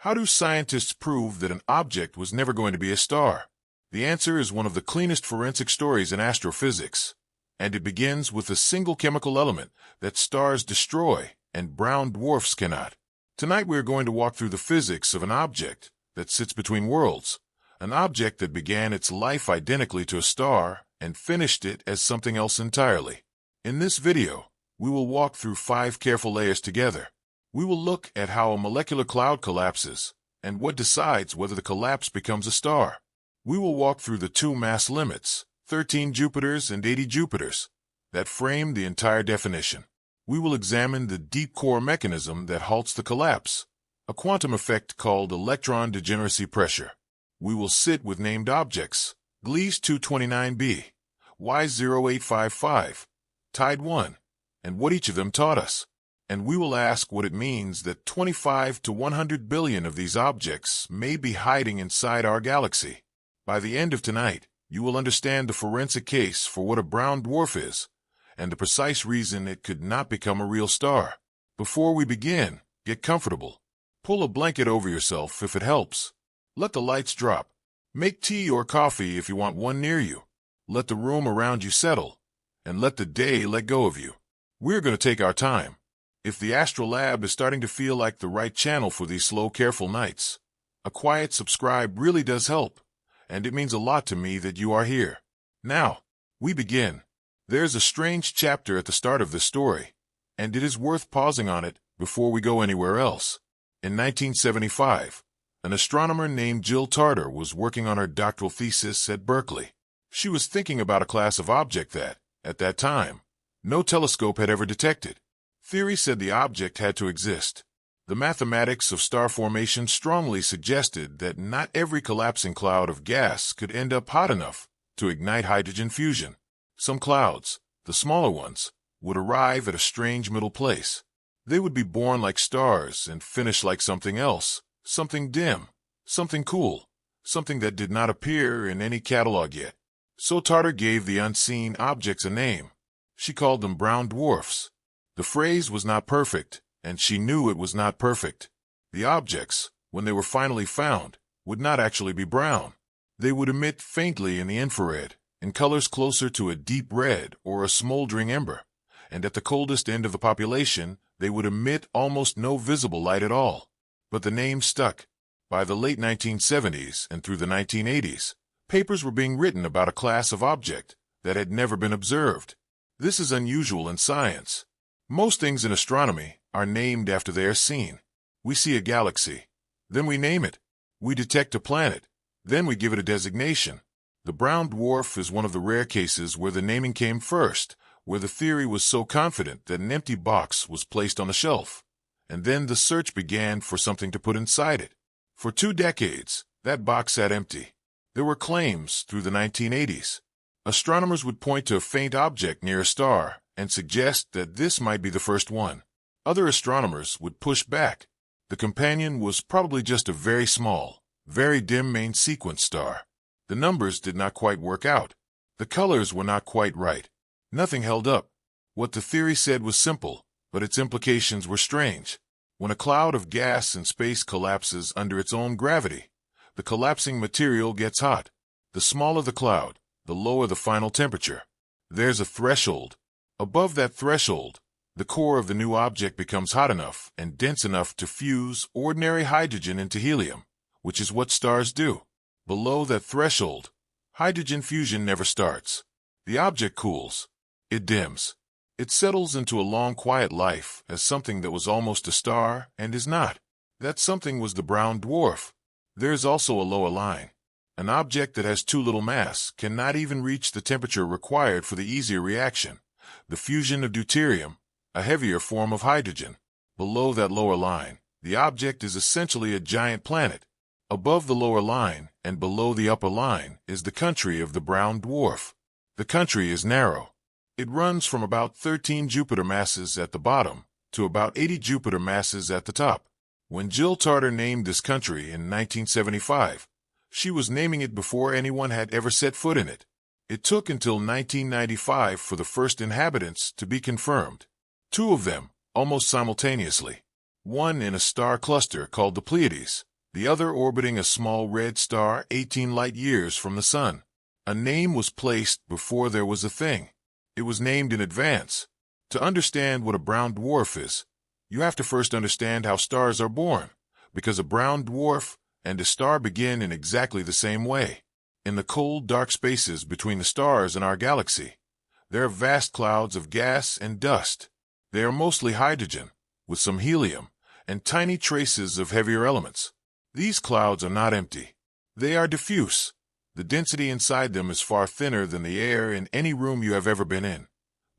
How do scientists prove that an object was never going to be a star? The answer is one of the cleanest forensic stories in astrophysics, and it begins with a single chemical element that stars destroy and brown dwarfs cannot. Tonight we are going to walk through the physics of an object that sits between worlds, an object that began its life identically to a star and finished it as something else entirely. In this video, we will walk through 5 careful layers together. We will look at how a molecular cloud collapses and what decides whether the collapse becomes a star. We will walk through the 2 mass limits, 13 Jupiters and 80 Jupiters, that frame the entire definition. We will examine the deep core mechanism that halts the collapse, a quantum effect called electron degeneracy pressure. We will sit with named objects, Gliese 229b, Y0855, Teide 1, and what each of them taught us. And we will ask what it means that 25 to 100 billion of these objects may be hiding inside our galaxy. By the end of tonight, you will understand the forensic case for what a brown dwarf is, and the precise reason it could not become a real star. Before we begin, get comfortable. Pull a blanket over yourself if it helps. Let the lights drop. Make tea or coffee if you want one near you. Let the room around you settle, and let the day let go of you. We're going to take our time. If the astrolab is starting to feel like the right channel for these slow, careful nights, a quiet subscribe really does help, and it means a lot to me that you are here. Now, we begin. There's a strange chapter at the start of this story, and it is worth pausing on it before we go anywhere else. In 1975, an astronomer named Jill Tarter was working on her doctoral thesis at Berkeley. She was thinking about a class of object that, at that time, no telescope had ever detected. Theory said the object had to exist. The mathematics of star formation strongly suggested that not every collapsing cloud of gas could end up hot enough to ignite hydrogen fusion. Some clouds, the smaller ones, would arrive at a strange middle place. They would be born like stars and finish like something else, something dim, something cool, something that did not appear in any catalog yet. So Tarter gave the unseen objects a name. She called them brown dwarfs. The phrase was not perfect, and she knew it was not perfect. The objects, when they were finally found, would not actually be brown. They would emit faintly in the infrared, in colors closer to a deep red or a smoldering ember, and at the coldest end of the population, they would emit almost no visible light at all. But the name stuck. By the late 1970s and through the 1980s, papers were being written about a class of object that had never been observed. This is unusual in science. Most things in astronomy are named after they are seen. We see a galaxy, then we name it. We detect a planet, then we give it a designation. The brown dwarf is one of the rare cases where the naming came first, where the theory was so confident that an empty box was placed on the shelf, and then the search began for something to put inside it. For 2 decades, that box sat empty. There were claims through the 1980s. Astronomers would point to a faint object near a star and suggest that this might be the first one. Other astronomers would push back. The companion was probably just a very small, very dim main sequence star. The numbers did not quite work out. The colors were not quite right. Nothing held up. What the theory said was simple, but its implications were strange. When a cloud of gas in space collapses under its own gravity, the collapsing material gets hot. The smaller the cloud, the lower the final temperature. There's a threshold. Above that threshold, the core of the new object becomes hot enough and dense enough to fuse ordinary hydrogen into helium, which is what stars do. Below that threshold, hydrogen fusion never starts. The object cools. It dims. It settles into a long, quiet life as something that was almost a star and is not. That something was the brown dwarf. There's also a lower line. An object that has too little mass cannot even reach the temperature required for the easier reaction, the fusion of deuterium, a heavier form of hydrogen. Below that lower line, the object is essentially a giant planet. Above the lower line and below the upper line is the country of the brown dwarf. The country is narrow. It runs from about 13 Jupiter masses at the bottom to about 80 Jupiter masses at the top. When Jill Tarter named this country in 1975, she was naming it before anyone had ever set foot in it. It took until 1995 for the first inhabitants to be confirmed. 2 of them, almost simultaneously. One in a star cluster called the Pleiades, the other orbiting a small red star 18 light-years from the Sun. A name was placed before there was a thing. It was named in advance. To understand what a brown dwarf is, you have to first understand how stars are born, because a brown dwarf and a star begin in exactly the same way. In the cold, dark spaces between the stars and our galaxy, there are vast clouds of gas and dust. They are mostly hydrogen, with some helium, and tiny traces of heavier elements. These clouds are not empty. They are diffuse. The density inside them is far thinner than the air in any room you have ever been in.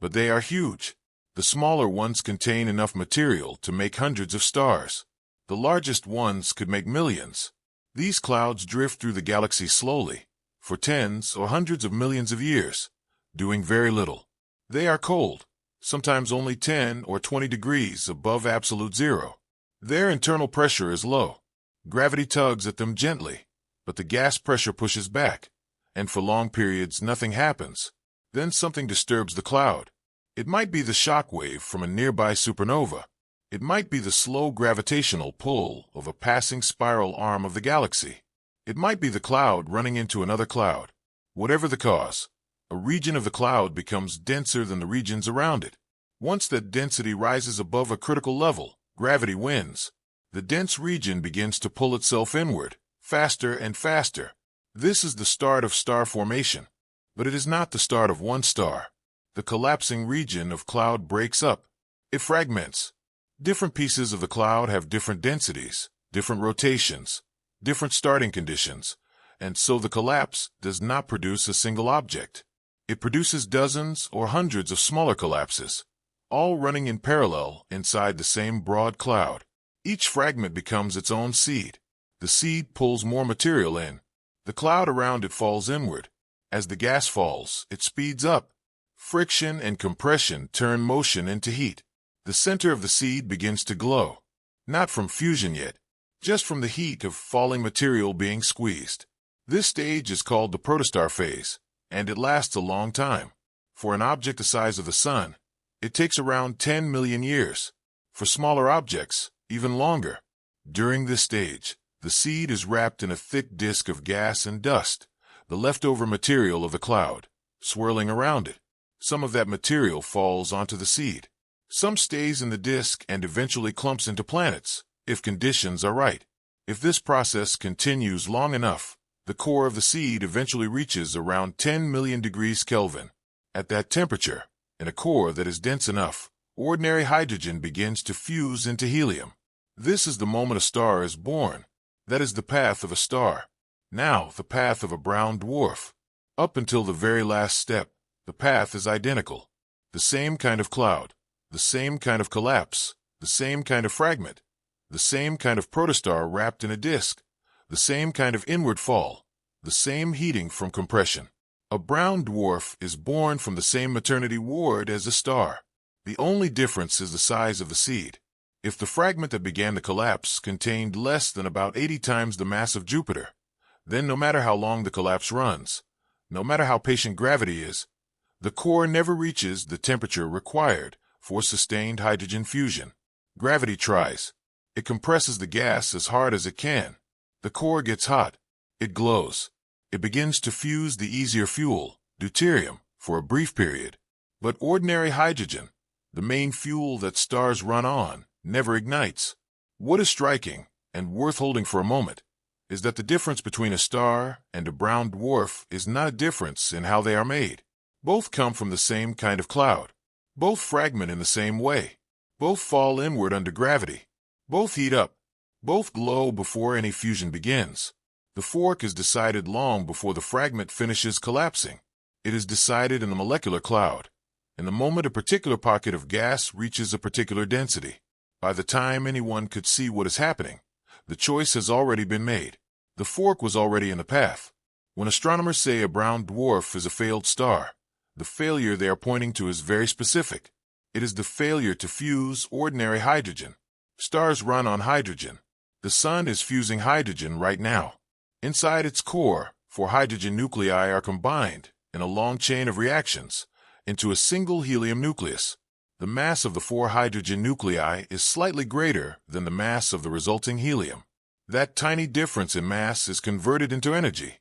But they are huge. The smaller ones contain enough material to make hundreds of stars. The largest ones could make millions. These clouds drift through the galaxy slowly, for tens or hundreds of millions of years, doing very little. They are cold, sometimes only 10 or 20 degrees above absolute zero. Their internal pressure is low. Gravity tugs at them gently, but the gas pressure pushes back, and for long periods nothing happens. Then something disturbs the cloud. It might be the shock wave from a nearby supernova. It might be the slow gravitational pull of a passing spiral arm of the galaxy. It might be the cloud running into another cloud. Whatever the cause, a region of the cloud becomes denser than the regions around it. Once that density rises above a critical level, gravity wins. The dense region begins to pull itself inward, faster and faster. This is the start of star formation, but it is not the start of one star. The collapsing region of cloud breaks up. It fragments. Different pieces of the cloud have different densities, different rotations, different starting conditions, and so the collapse does not produce a single object. It produces dozens or hundreds of smaller collapses, all running in parallel inside the same broad cloud. Each fragment becomes its own seed. The seed pulls more material in. The cloud around it falls inward. As the gas falls, it speeds up. Friction and compression turn motion into heat. The center of the seed begins to glow. Not from fusion yet, just from the heat of falling material being squeezed. This stage is called the protostar phase, and it lasts a long time. For an object the size of the Sun, it takes around 10 million years. For smaller objects, even longer. During this stage, the seed is wrapped in a thick disk of gas and dust, the leftover material of the cloud, swirling around it. Some of that material falls onto the seed. Some stays in the disk and eventually clumps into planets, if conditions are right. If this process continues long enough, the core of the seed eventually reaches around 10 million degrees Kelvin. At that temperature, in a core that is dense enough, ordinary hydrogen begins to fuse into helium. This is the moment a star is born. That is the path of a star. Now, the path of a brown dwarf. Up until the very last step, the path is identical. The same kind of cloud, the same kind of collapse, the same kind of fragment, the same kind of protostar wrapped in a disk, the same kind of inward fall, the same heating from compression. A brown dwarf is born from the same maternity ward as a star. The only difference is the size of the seed. If the fragment that began the collapse contained less than about 80 times the mass of Jupiter, then no matter how long the collapse runs, no matter how patient gravity is, the core never reaches the temperature required for sustained hydrogen fusion. Gravity tries. It compresses the gas as hard as it can. The core gets hot. It glows. It begins to fuse the easier fuel, deuterium, for a brief period. But ordinary hydrogen, the main fuel that stars run on, never ignites. What is striking, and worth holding for a moment, is that the difference between a star and a brown dwarf is not a difference in how they are made. Both come from the same kind of cloud. Both fragment in the same way. Both fall inward under gravity. Both heat up. Both glow before any fusion begins. The fork is decided long before the fragment finishes collapsing. It is decided in the molecular cloud, in the moment a particular pocket of gas reaches a particular density. By the time anyone could see what is happening, the choice has already been made. The fork was already in the path. When astronomers say a brown dwarf is a failed star, the failure they are pointing to is very specific. It is the failure to fuse ordinary hydrogen. Stars run on hydrogen. The Sun is fusing hydrogen right now. Inside its core, 4 hydrogen nuclei are combined in a long chain of reactions into a single helium nucleus. The mass of the 4 hydrogen nuclei is slightly greater than the mass of the resulting helium. That tiny difference in mass is converted into energy,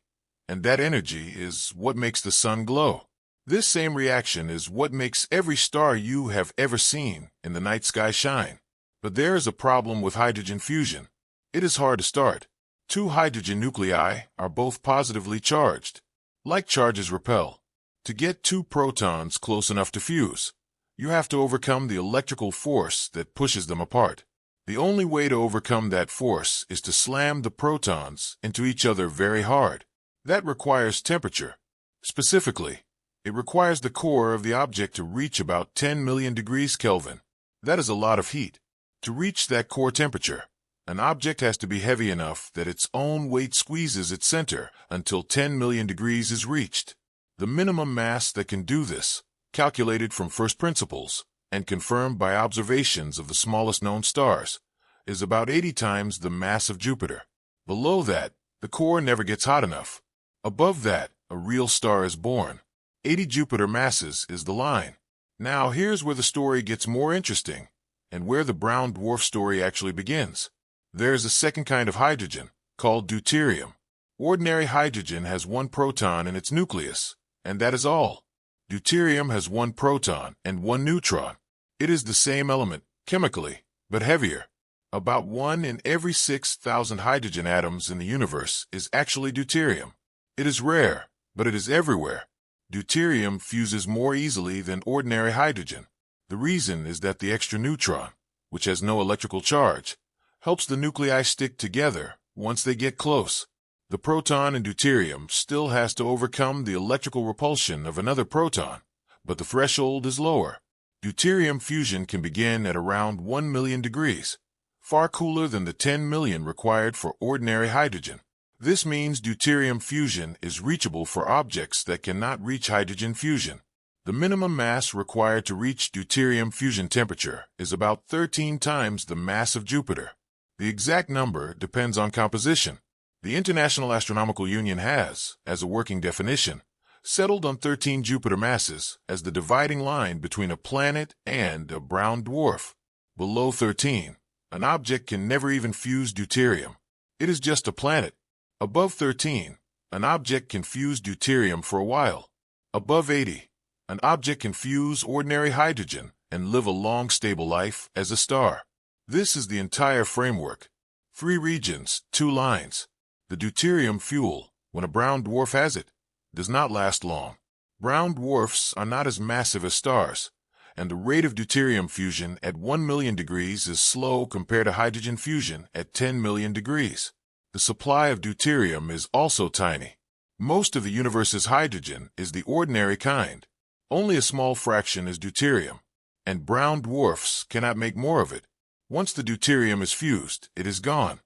and that energy is what makes the sun glow. This same reaction is what makes every star you have ever seen in the night sky shine. But there is a problem with hydrogen fusion. It is hard to start. Two hydrogen nuclei are both positively charged. Like charges repel. To get two protons close enough to fuse, you have to overcome the electrical force that pushes them apart. The only way to overcome that force is to slam the protons into each other very hard. That requires temperature. Specifically, it requires the core of the object to reach about 10 million degrees Kelvin. That is a lot of heat. To reach that core temperature, an object has to be heavy enough that its own weight squeezes its center until 10 million degrees is reached. The minimum mass that can do this, calculated from first principles and confirmed by observations of the smallest known stars, is about 80 times the mass of Jupiter. Below that, the core never gets hot enough. Above that, a real star is born. 80 Jupiter masses is the line. Now here's where the story gets more interesting, and where the brown dwarf story actually begins. There's a second kind of hydrogen, called deuterium. Ordinary hydrogen has one proton in its nucleus, and that is all. Deuterium has one proton and one neutron. It is the same element, chemically, but heavier. About 1 in every 6,000 hydrogen atoms in the universe is actually deuterium. It is rare, but it is everywhere. Deuterium fuses more easily than ordinary hydrogen. The reason is that the extra neutron, which has no electrical charge, helps the nuclei stick together once they get close. The proton in deuterium still has to overcome the electrical repulsion of another proton, but the threshold is lower. Deuterium fusion can begin at around 1 million degrees, far cooler than the 10 million required for ordinary hydrogen. This means deuterium fusion is reachable for objects that cannot reach hydrogen fusion. The minimum mass required to reach deuterium fusion temperature is about 13 times the mass of Jupiter. The exact number depends on composition. The International Astronomical Union has, as a working definition, settled on 13 Jupiter masses as the dividing line between a planet and a brown dwarf. Below 13, an object can never even fuse deuterium. It is just a planet. Above 13, an object can fuse deuterium for a while. Above 80, an object can fuse ordinary hydrogen and live a long, stable life as a star. This is the entire framework. 3 regions, 2 lines. The deuterium fuel, when a brown dwarf has it, does not last long. Brown dwarfs are not as massive as stars, and the rate of deuterium fusion at 1 million degrees is slow compared to hydrogen fusion at 10 million degrees. The supply of deuterium is also tiny. Most of the universe's hydrogen is the ordinary kind. Only a small fraction is deuterium, and brown dwarfs cannot make more of it. Once the deuterium is fused, it is gone.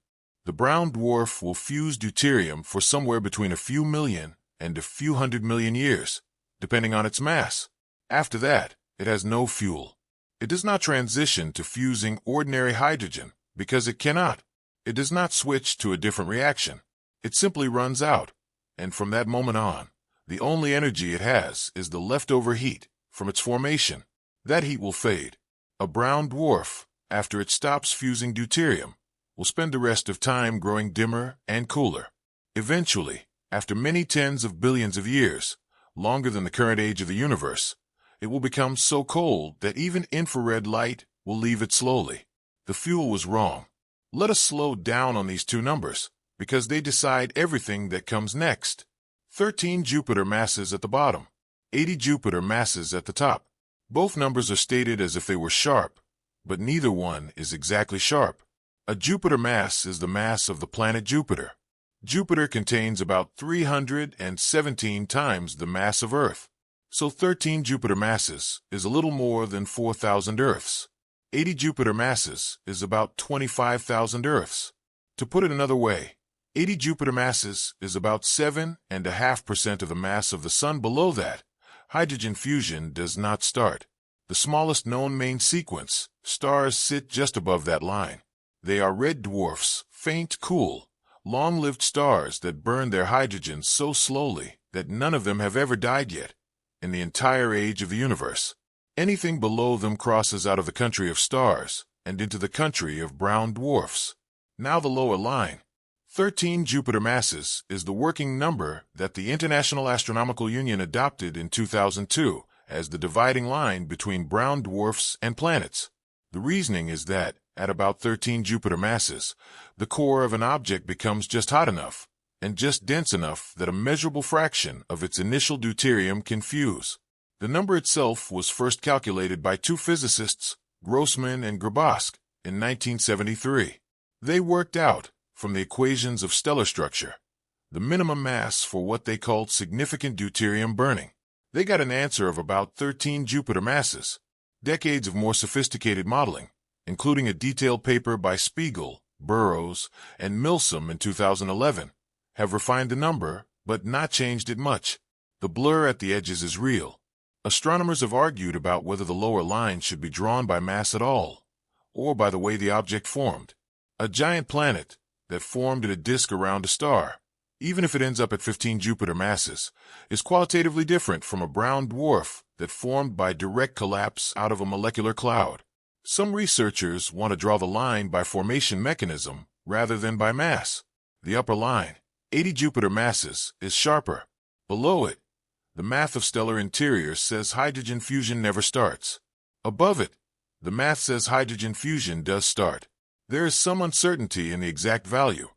The brown dwarf will fuse deuterium for somewhere between a few million and a few 100 million years, depending on its mass. After that, it has no fuel. It does not transition to fusing ordinary hydrogen because it cannot. It does not switch to a different reaction. It simply runs out, and from that moment on, the only energy it has is the leftover heat from its formation. That heat will fade. A brown dwarf, after it stops fusing deuterium, will spend the rest of time growing dimmer and cooler. Eventually, after many tens of billions of years, longer than the current age of the universe, it will become so cold that even infrared light will leave it slowly. The fuel was wrong. Let us slow down on these two numbers, because they decide everything that comes next. 13 Jupiter masses at the bottom, 80 Jupiter masses at the top. Both numbers are stated as if they were sharp, but neither one is exactly sharp. A Jupiter mass is the mass of the planet Jupiter. Jupiter contains about 317 times the mass of Earth, so 13 Jupiter masses is a little more than 4,000 Earths. 80 Jupiter masses is about 25,000 Earths. To put it another way, 80 Jupiter masses is about 7.5% of the mass of the Sun. Below that, hydrogen fusion does not start. The smallest known main sequence, stars, sit just above that line. They are red dwarfs, faint, cool, long-lived stars that burn their hydrogen so slowly that none of them have ever died yet in the entire age of the universe. Anything below them crosses out of the country of stars and into the country of brown dwarfs. Now the lower line, 13 Jupiter masses is the working number that the International Astronomical Union adopted in 2002 as the dividing line between brown dwarfs and planets. The reasoning is that, at about 13 Jupiter masses, the core of an object becomes just hot enough and just dense enough that a measurable fraction of its initial deuterium can fuse. The number itself was first calculated by two physicists, Grossman and Grabosk, in 1973. They worked out, from the equations of stellar structure, the minimum mass for what they called significant deuterium burning. They got an answer of about 13 Jupiter masses. Decades of more sophisticated modeling, including a detailed paper by Spiegel, Burrows, and Milsom in 2011, have refined the number, but not changed it much. The blur at the edges is real. Astronomers have argued about whether the lower line should be drawn by mass at all, or by the way the object formed. A giant planet that formed in a disk around a star, even if it ends up at 15 Jupiter masses, is qualitatively different from a brown dwarf that formed by direct collapse out of a molecular cloud. Some researchers want to draw the line by formation mechanism rather than by mass. The upper line, 80 Jupiter masses, is sharper. Below it, the math of stellar interiors says hydrogen fusion never starts. Above it, the math says hydrogen fusion does start. There is some uncertainty in the exact value,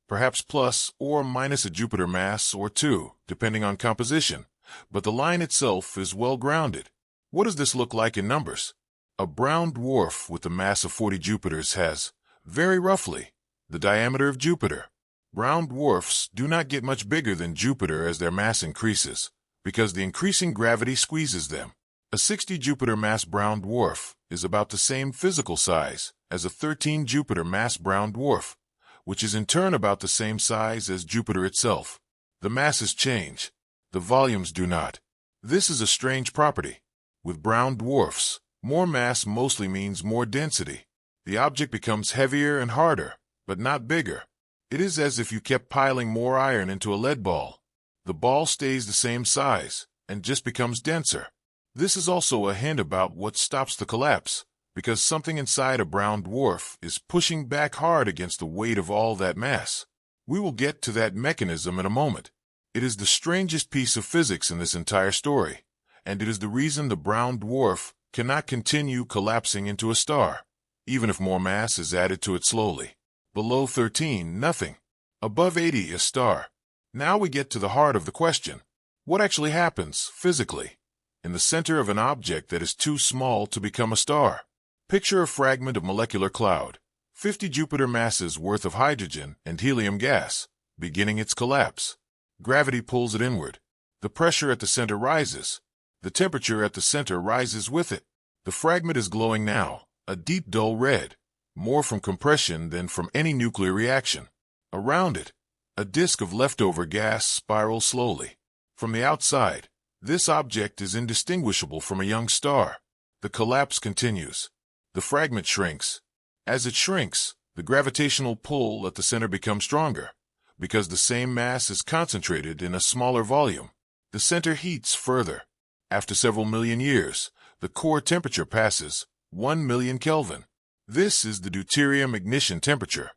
perhaps plus or minus a Jupiter mass or two, depending on composition, but the line itself is well grounded. What does this look like in numbers? A brown dwarf with a mass of 40 Jupiters has, very roughly, the diameter of Jupiter. Brown dwarfs do not get much bigger than Jupiter as their mass increases, because the increasing gravity squeezes them. A 60 Jupiter mass brown dwarf is about the same physical size as a 13 Jupiter mass brown dwarf, which is in turn about the same size as Jupiter itself. The masses change. The volumes do not. This is a strange property. With brown dwarfs, more mass mostly means more density. The object becomes heavier and harder, but not bigger. It is as if you kept piling more iron into a lead ball. The ball stays the same size and just becomes denser. This is also a hint about what stops the collapse, because something inside a brown dwarf is pushing back hard against the weight of all that mass. We will get to that mechanism in a moment. It is the strangest piece of physics in this entire story, and it is the reason the brown dwarf cannot continue collapsing into a star, even if more mass is added to it slowly. Below 13, nothing. Above 80, a star. Now we get to the heart of the question. What actually happens, physically, in the center of an object that is too small to become a star? Picture a fragment of molecular cloud, 50 Jupiter masses worth of hydrogen and helium gas, beginning its collapse. Gravity pulls it inward. The pressure at the center rises. The temperature at the center rises with it. The fragment is glowing now, a deep dull red, more from compression than from any nuclear reaction. Around it, a disk of leftover gas spirals slowly. From the outside, this object is indistinguishable from a young star. The collapse continues. The fragment shrinks. As it shrinks, the gravitational pull at the center becomes stronger, because the same mass is concentrated in a smaller volume. The center heats further. After several million years, the core temperature passes 1 million Kelvin. This is the deuterium ignition temperature.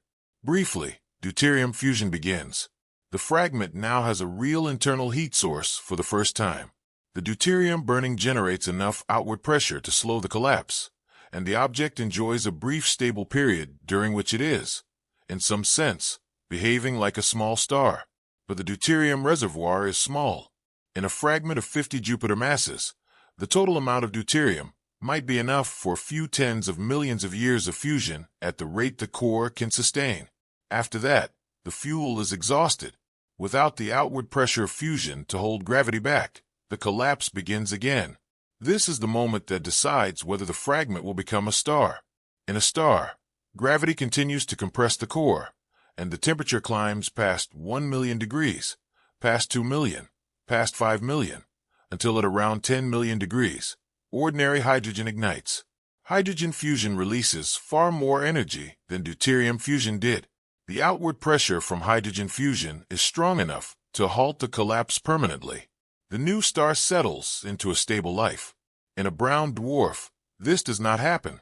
Briefly, deuterium fusion begins. The fragment now has a real internal heat source for the first time. The deuterium burning generates enough outward pressure to slow the collapse, and the object enjoys a brief stable period during which it is, in some sense, behaving like a small star. But the deuterium reservoir is small. In a fragment of 50 Jupiter masses, the total amount of deuterium might be enough for a few tens of millions of years of fusion at the rate the core can sustain. After that, the fuel is exhausted. Without the outward pressure of fusion to hold gravity back, the collapse begins again. This is the moment that decides whether the fragment will become a star. In a star, gravity continues to compress the core, and the temperature climbs past 1 million degrees, past 2 million, past 5 million, until at around 10 million degrees, ordinary hydrogen ignites. Hydrogen fusion releases far more energy than deuterium fusion did. The outward pressure from hydrogen fusion is strong enough to halt the collapse permanently. The new star settles into a stable life. In a brown dwarf, this does not happen.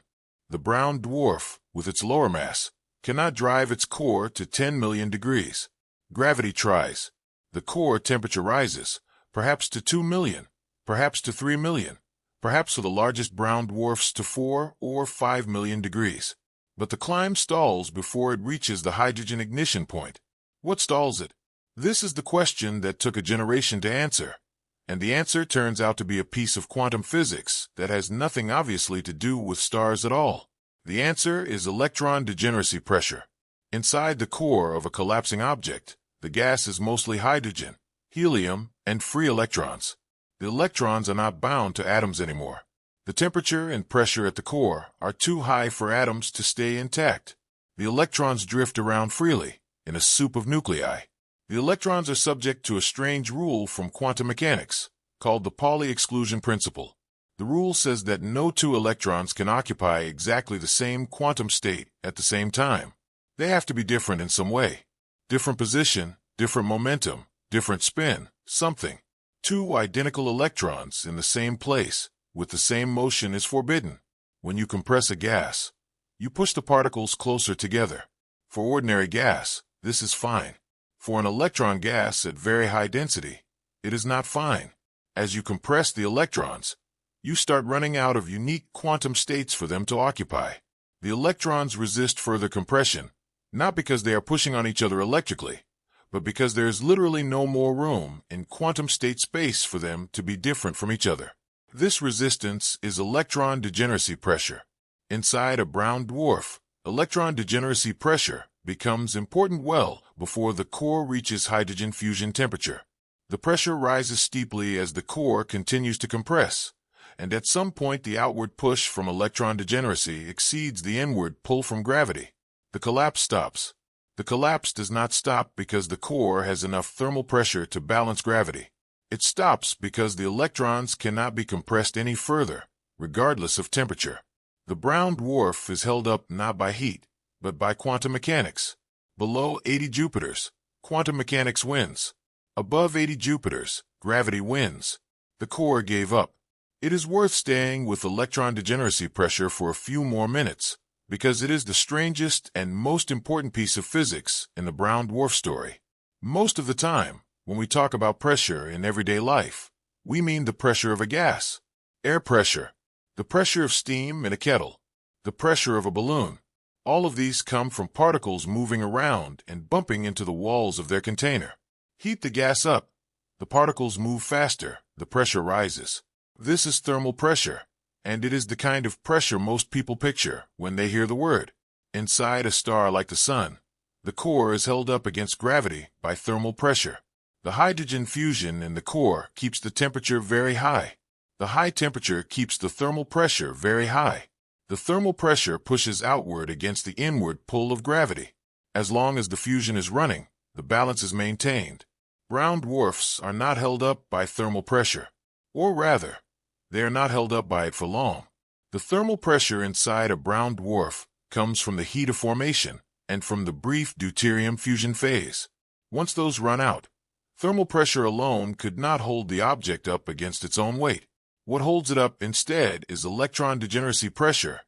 The brown dwarf, with its lower mass, cannot drive its core to 10 million degrees. Gravity tries. The core temperature rises, perhaps to 2 million, perhaps to 3 million, perhaps for the largest brown dwarfs to 4 or 5 million degrees. But the climb stalls before it reaches the hydrogen ignition point. What stalls it? This is the question that took a generation to answer. And the answer turns out to be a piece of quantum physics that has nothing obviously to do with stars at all. The answer is electron degeneracy pressure. Inside the core of a collapsing object, the gas is mostly hydrogen, helium, and free electrons. The electrons are not bound to atoms anymore. The temperature and pressure at the core are too high for atoms to stay intact. The electrons drift around freely in a soup of nuclei. The electrons are subject to a strange rule from quantum mechanics, called the Pauli exclusion principle. The rule says that no two electrons can occupy exactly the same quantum state at the same time. They have to be different in some way. Different position, different momentum, different spin, something. Two identical electrons in the same place with the same motion is forbidden. When you compress a gas, you push the particles closer together. For ordinary gas, this is fine. For an electron gas at very high density, it is not fine. As you compress the electrons, you start running out of unique quantum states for them to occupy. The electrons resist further compression, not because they are pushing on each other electrically, but because there is literally no more room in quantum state space for them to be different from each other. This resistance is electron degeneracy pressure. Inside a brown dwarf, electron degeneracy pressure becomes important well before the core reaches hydrogen fusion temperature. The pressure rises steeply as the core continues to compress, and at some point the outward push from electron degeneracy exceeds the inward pull from gravity. The collapse stops. The collapse does not stop because the core has enough thermal pressure to balance gravity. It stops because the electrons cannot be compressed any further, regardless of temperature. The brown dwarf is held up not by heat, but by quantum mechanics. Below 80 Jupiters, quantum mechanics wins. Above 80 Jupiters, gravity wins. The core gave up. It is worth staying with electron degeneracy pressure for a few more minutes, because it is the strangest and most important piece of physics in the brown dwarf story. Most of the time, when we talk about pressure in everyday life, we mean the pressure of a gas, air pressure, the pressure of steam in a kettle, the pressure of a balloon. All of these come from particles moving around and bumping into the walls of their container. Heat the gas up. The particles move faster. The pressure rises. This is thermal pressure, and it is the kind of pressure most people picture when they hear the word. Inside a star like the Sun, the core is held up against gravity by thermal pressure. The hydrogen fusion in the core keeps the temperature very high. The high temperature keeps the thermal pressure very high. The thermal pressure pushes outward against the inward pull of gravity. As long as the fusion is running, the balance is maintained. Brown dwarfs are not held up by thermal pressure. Or rather, they are not held up by it for long. The thermal pressure inside a brown dwarf comes from the heat of formation and from the brief deuterium fusion phase. Once those run out, thermal pressure alone could not hold the object up against its own weight. What holds it up instead is electron degeneracy pressure,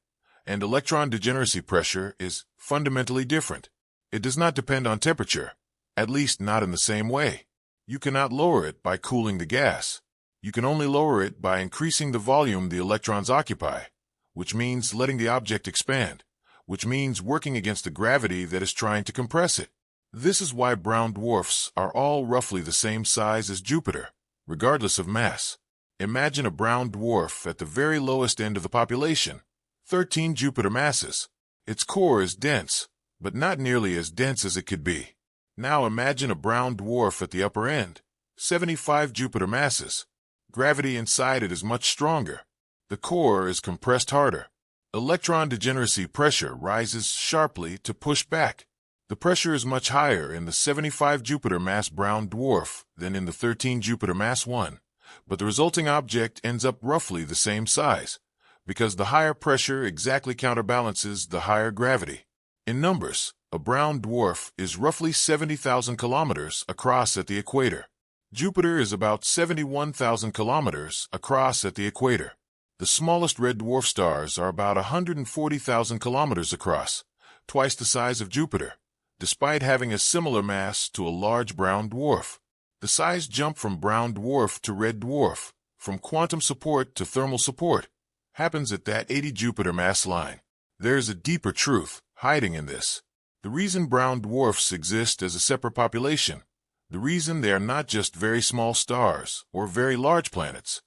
and electron degeneracy pressure is fundamentally different. It does not depend on temperature, at least not in the same way. You cannot lower it by cooling the gas. You can only lower it by increasing the volume the electrons occupy, which means letting the object expand, which means working against the gravity that is trying to compress it. This is why brown dwarfs are all roughly the same size as Jupiter, regardless of mass. Imagine a brown dwarf at the very lowest end of the population, 13 Jupiter masses. Its core is dense, but not nearly as dense as it could be. Now imagine a brown dwarf at the upper end, 75 Jupiter masses. Gravity inside it is much stronger. The core is compressed harder. Electron degeneracy pressure rises sharply to push back. The pressure is much higher in the 75 Jupiter mass brown dwarf than in the 13 Jupiter mass one, but the resulting object ends up roughly the same size, because the higher pressure exactly counterbalances the higher gravity. In numbers, a brown dwarf is roughly 70,000 kilometers across at the equator. Jupiter is about 71,000 kilometers across at the equator. The smallest red dwarf stars are about 140,000 kilometers across, twice the size of Jupiter, despite having a similar mass to a large brown dwarf. The size jump from brown dwarf to red dwarf, from quantum support to thermal support, happens at that 80 Jupiter mass line. There's a deeper truth hiding in this. The reason brown dwarfs exist as a separate population, the reason they are not just very small stars or very large planets,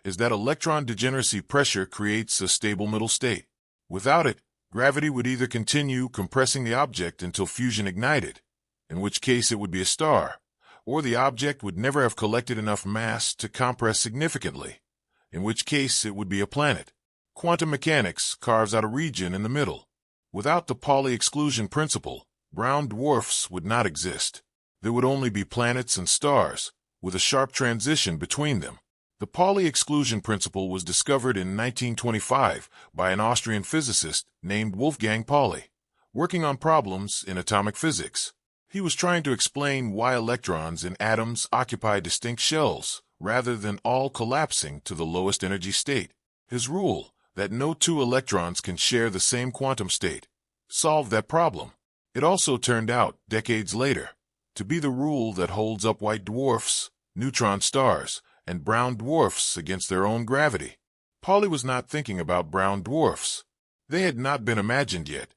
is that electron degeneracy pressure creates a stable middle state. Without it, gravity would either continue compressing the object until fusion ignited, in which case it would be a star, or the object would never have collected enough mass to compress significantly, in which case it would be a planet. Quantum mechanics carves out a region in the middle. Without the Pauli exclusion principle, brown dwarfs would not exist. There would only be planets and stars, with a sharp transition between them. The Pauli exclusion principle was discovered in 1925 by an Austrian physicist named Wolfgang Pauli, working on problems in atomic physics. He was trying to explain why electrons in atoms occupy distinct shells, rather than all collapsing to the lowest energy state. His rule, that no two electrons can share the same quantum state, solved that problem. It also turned out, decades later, to be the rule that holds up white dwarfs, neutron stars, and brown dwarfs against their own gravity. Pauli was not thinking about brown dwarfs. They had not been imagined yet.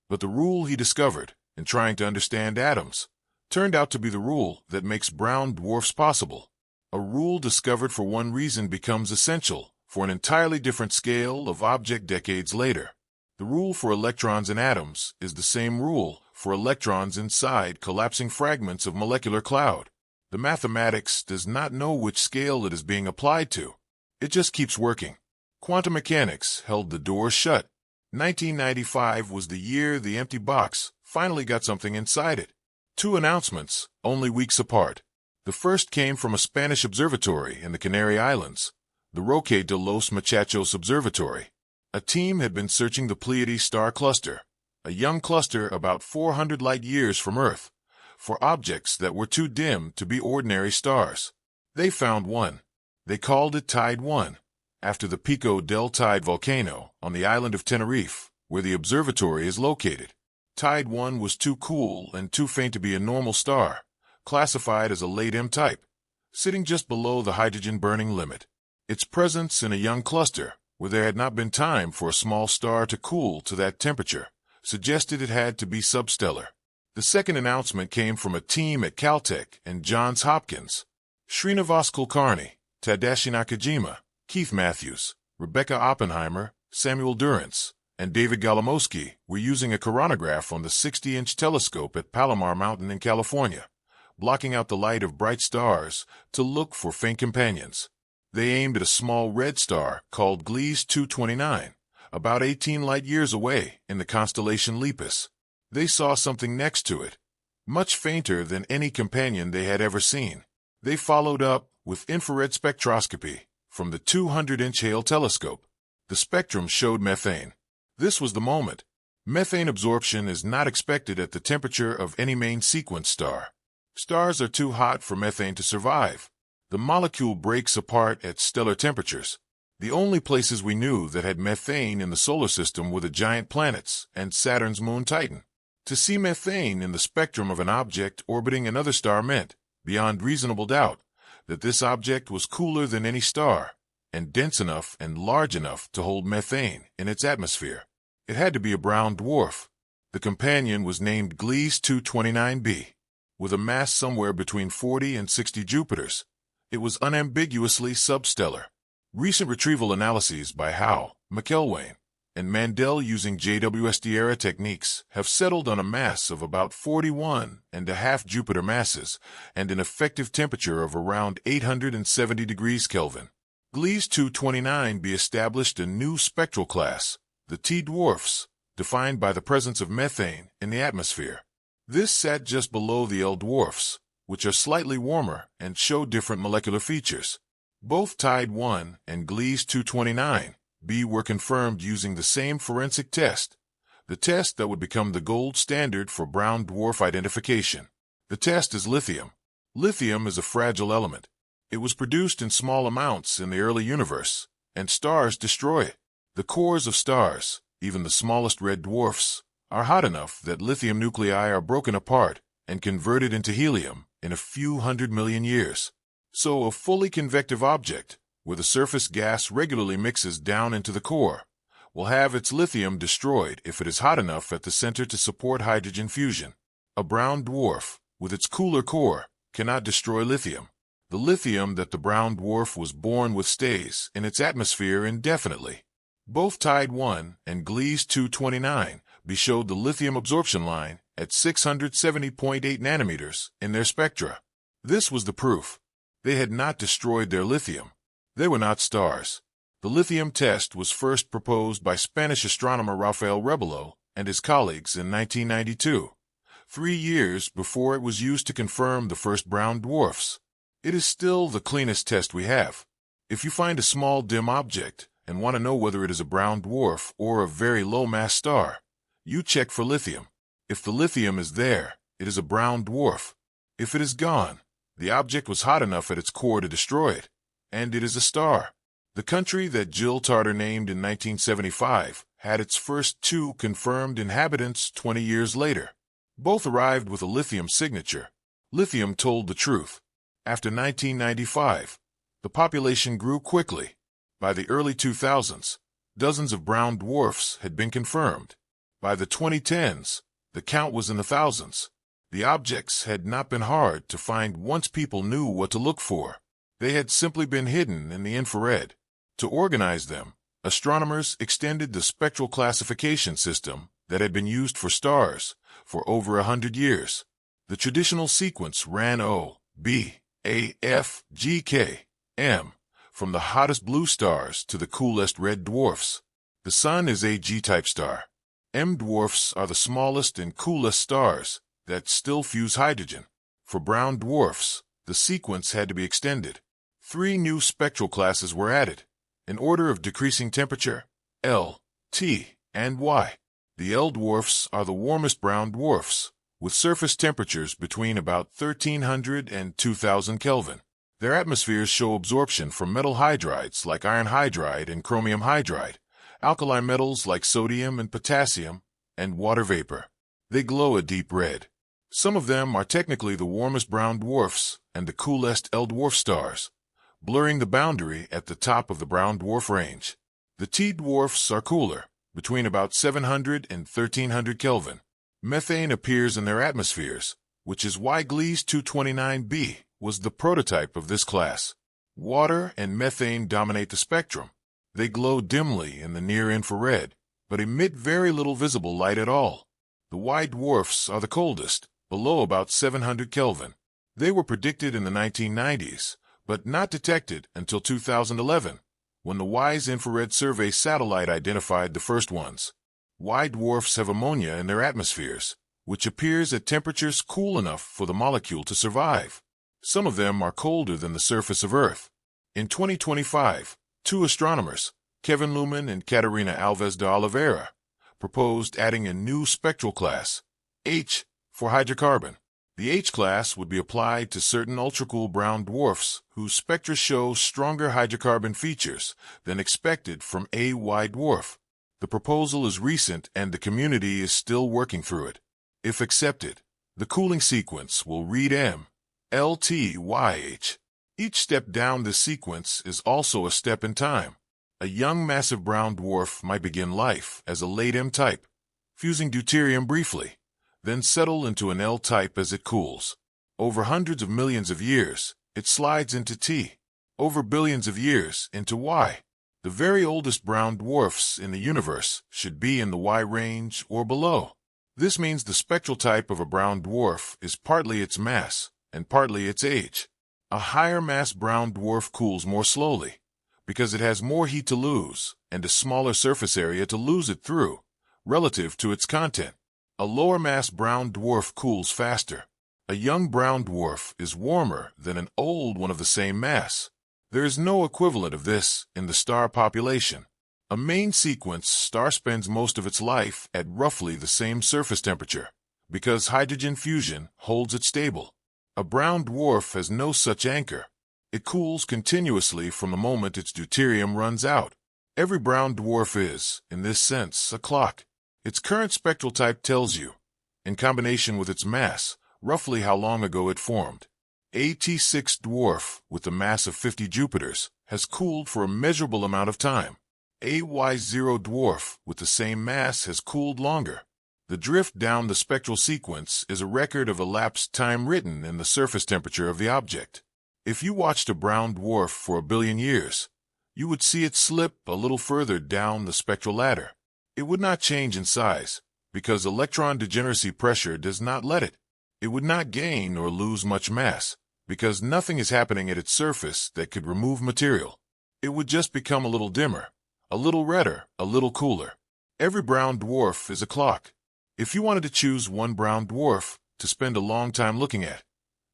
But the rule he discovered, in trying to understand atoms, turned out to be the rule that makes brown dwarfs possible. A rule discovered for one reason becomes essential for an entirely different scale of object decades later. The rule for electrons in atoms is the same rule for electrons inside collapsing fragments of molecular cloud. The mathematics does not know which scale it is being applied to. It just keeps working. Quantum mechanics held the door shut. 1995 was the year the empty box finally got something inside it. Two announcements, only weeks apart. The first came from a Spanish observatory in the Canary Islands, the Roque de los Muchachos Observatory. A team had been searching the Pleiades star cluster, a young cluster about 400 light-years from Earth, for objects that were too dim to be ordinary stars. They found one. They called it Teide 1, after the Pico del Teide volcano on the island of Tenerife, where the observatory is located. Teide 1 was too cool and too faint to be a normal star, classified as a late M type, sitting just below the hydrogen burning limit. Its presence in a young cluster, where there had not been time for a small star to cool to that temperature, suggested it had to be substellar. The second announcement came from a team at Caltech and Johns Hopkins. Srinivas Kulkarni, Tadashi Nakajima, Keith Matthews, Rebecca Oppenheimer, Samuel Durrance, and David Golomoski were using a coronagraph on the 60-inch telescope at Palomar Mountain in California, blocking out the light of bright stars to look for faint companions. They aimed at a small red star called Gliese 229, about 18 light-years away in the constellation Lepus. They saw something next to it, much fainter than any companion they had ever seen. They followed up with infrared spectroscopy from the 200-inch Hale telescope. The spectrum showed methane. This was the moment. Methane absorption is not expected at the temperature of any main sequence star. Stars are too hot for methane to survive. The molecule breaks apart at stellar temperatures. The only places we knew that had methane in the solar system were the giant planets and Saturn's moon Titan. To see methane in the spectrum of an object orbiting another star meant, beyond reasonable doubt, that this object was cooler than any star, and dense enough and large enough to hold methane in its atmosphere. It had to be a brown dwarf. The companion was named Gliese 229b. With a mass somewhere between 40 and 60 Jupiters, it was unambiguously substellar. Recent retrieval analyses by Howe, McElwain, and Mandel using JWST-era techniques have settled on a mass of about 41.5 Jupiter masses and an effective temperature of around 870 degrees Kelvin. Gliese 229b established a new spectral class, the T-dwarfs, defined by the presence of methane in the atmosphere. This sat just below the L-dwarfs, which are slightly warmer and show different molecular features. Both Teide 1 and Gliese 229b were confirmed using the same forensic test, the test that would become the gold standard for brown dwarf identification. The test is lithium. Lithium is a fragile element. It was produced in small amounts in the early universe, and stars destroy it. The cores of stars, even the smallest red dwarfs, are hot enough that lithium nuclei are broken apart and converted into helium in a few 100 million years. So a fully convective object, where the surface gas regularly mixes down into the core, will have its lithium destroyed if it is hot enough at the center to support hydrogen fusion. A brown dwarf, with its cooler core, cannot destroy lithium. The lithium that the brown dwarf was born with stays in its atmosphere indefinitely. Both Teide 1 and Gliese 229b showed the lithium absorption line at 670.8 nanometers in their spectra. This was the proof. They had not destroyed their lithium. They were not stars. The lithium test was first proposed by Spanish astronomer Rafael Rebelo and his colleagues in 1992, 3 years before it was used to confirm the first brown dwarfs. It is still the cleanest test we have. If you find a small dim object and want to know whether it is a brown dwarf or a very low-mass star, you check for lithium. If the lithium is there, it is a brown dwarf. If it is gone, the object was hot enough at its core to destroy it, and it is a star. The country that Jill Tarter named in 1975 had its first 2 confirmed inhabitants 20 years later. Both arrived with a lithium signature. Lithium told the truth. After 1995, the population grew quickly. By the early 2000s, dozens of brown dwarfs had been confirmed. By the 2010s, the count was in the thousands. The objects had not been hard to find once people knew what to look for. They had simply been hidden in the infrared. To organize them, astronomers extended the spectral classification system that had been used for stars for over 100 years. The traditional sequence ran O, B, A, F, G, K, M, from the hottest blue stars to the coolest red dwarfs. The Sun is a G-type star. M dwarfs are the smallest and coolest stars that still fuse hydrogen. For brown dwarfs, the sequence had to be extended. 3 new spectral classes were added, in order of decreasing temperature: L, T, and Y. The L dwarfs are the warmest brown dwarfs, with surface temperatures between about 1300 and 2000 Kelvin. Their atmospheres show absorption from metal hydrides like iron hydride and chromium hydride, alkali metals like sodium and potassium, and water vapor. They glow a deep red. Some of them are technically the warmest brown dwarfs and the coolest L dwarf stars, blurring the boundary at the top of the brown dwarf range. The T dwarfs are cooler, between about 700 and 1300 Kelvin. Methane appears in their atmospheres, which is why Gliese 229b was the prototype of this class. Water and methane dominate the spectrum. They glow dimly in the near-infrared, but emit very little visible light at all. The Y dwarfs are the coldest, below about 700 Kelvin. They were predicted in the 1990s, but not detected until 2011, when the WISE infrared survey satellite identified the first ones. Y dwarfs have ammonia in their atmospheres, which appears at temperatures cool enough for the molecule to survive. Some of them are colder than the surface of Earth. In 2025, 2 astronomers, Kevin Luhman and Catarina Alves de Oliveira, proposed adding a new spectral class, H, for hydrocarbon. The H class would be applied to certain ultracool brown dwarfs whose spectra show stronger hydrocarbon features than expected from a Y dwarf. The proposal is recent and the community is still working through it. If accepted, the cooling sequence will read M, L, T, Y, H. Each step down this sequence is also a step in time. A young massive brown dwarf might begin life as a late M type, fusing deuterium briefly, then settle into an L type as it cools. Over hundreds of millions of years, it slides into T. Over billions of years into Y. The very oldest brown dwarfs in the universe should be in the Y range or below. This means the spectral type of a brown dwarf is partly its mass and partly its age. A higher mass brown dwarf cools more slowly, because it has more heat to lose and a smaller surface area to lose it through, relative to its content. A lower mass brown dwarf cools faster. A young brown dwarf is warmer than an old one of the same mass. There is no equivalent of this in the star population. A main sequence star spends most of its life at roughly the same surface temperature, because hydrogen fusion holds it stable. A brown dwarf has no such anchor. It cools continuously from the moment its deuterium runs out. Every brown dwarf is, in this sense, a clock. Its current spectral type tells you, in combination with its mass, roughly how long ago it formed. A T6 dwarf with a mass of 50 Jupiters has cooled for a measurable amount of time. A Y0 dwarf with the same mass has cooled longer. The drift down the spectral sequence is a record of elapsed time written in the surface temperature of the object. If you watched a brown dwarf for 1 billion years, you would see it slip a little further down the spectral ladder. It would not change in size, because electron degeneracy pressure does not let it. It would not gain or lose much mass, because nothing is happening at its surface that could remove material. It would just become a little dimmer, a little redder, a little cooler. Every brown dwarf is a clock. If you wanted to choose one brown dwarf to spend a long time looking at,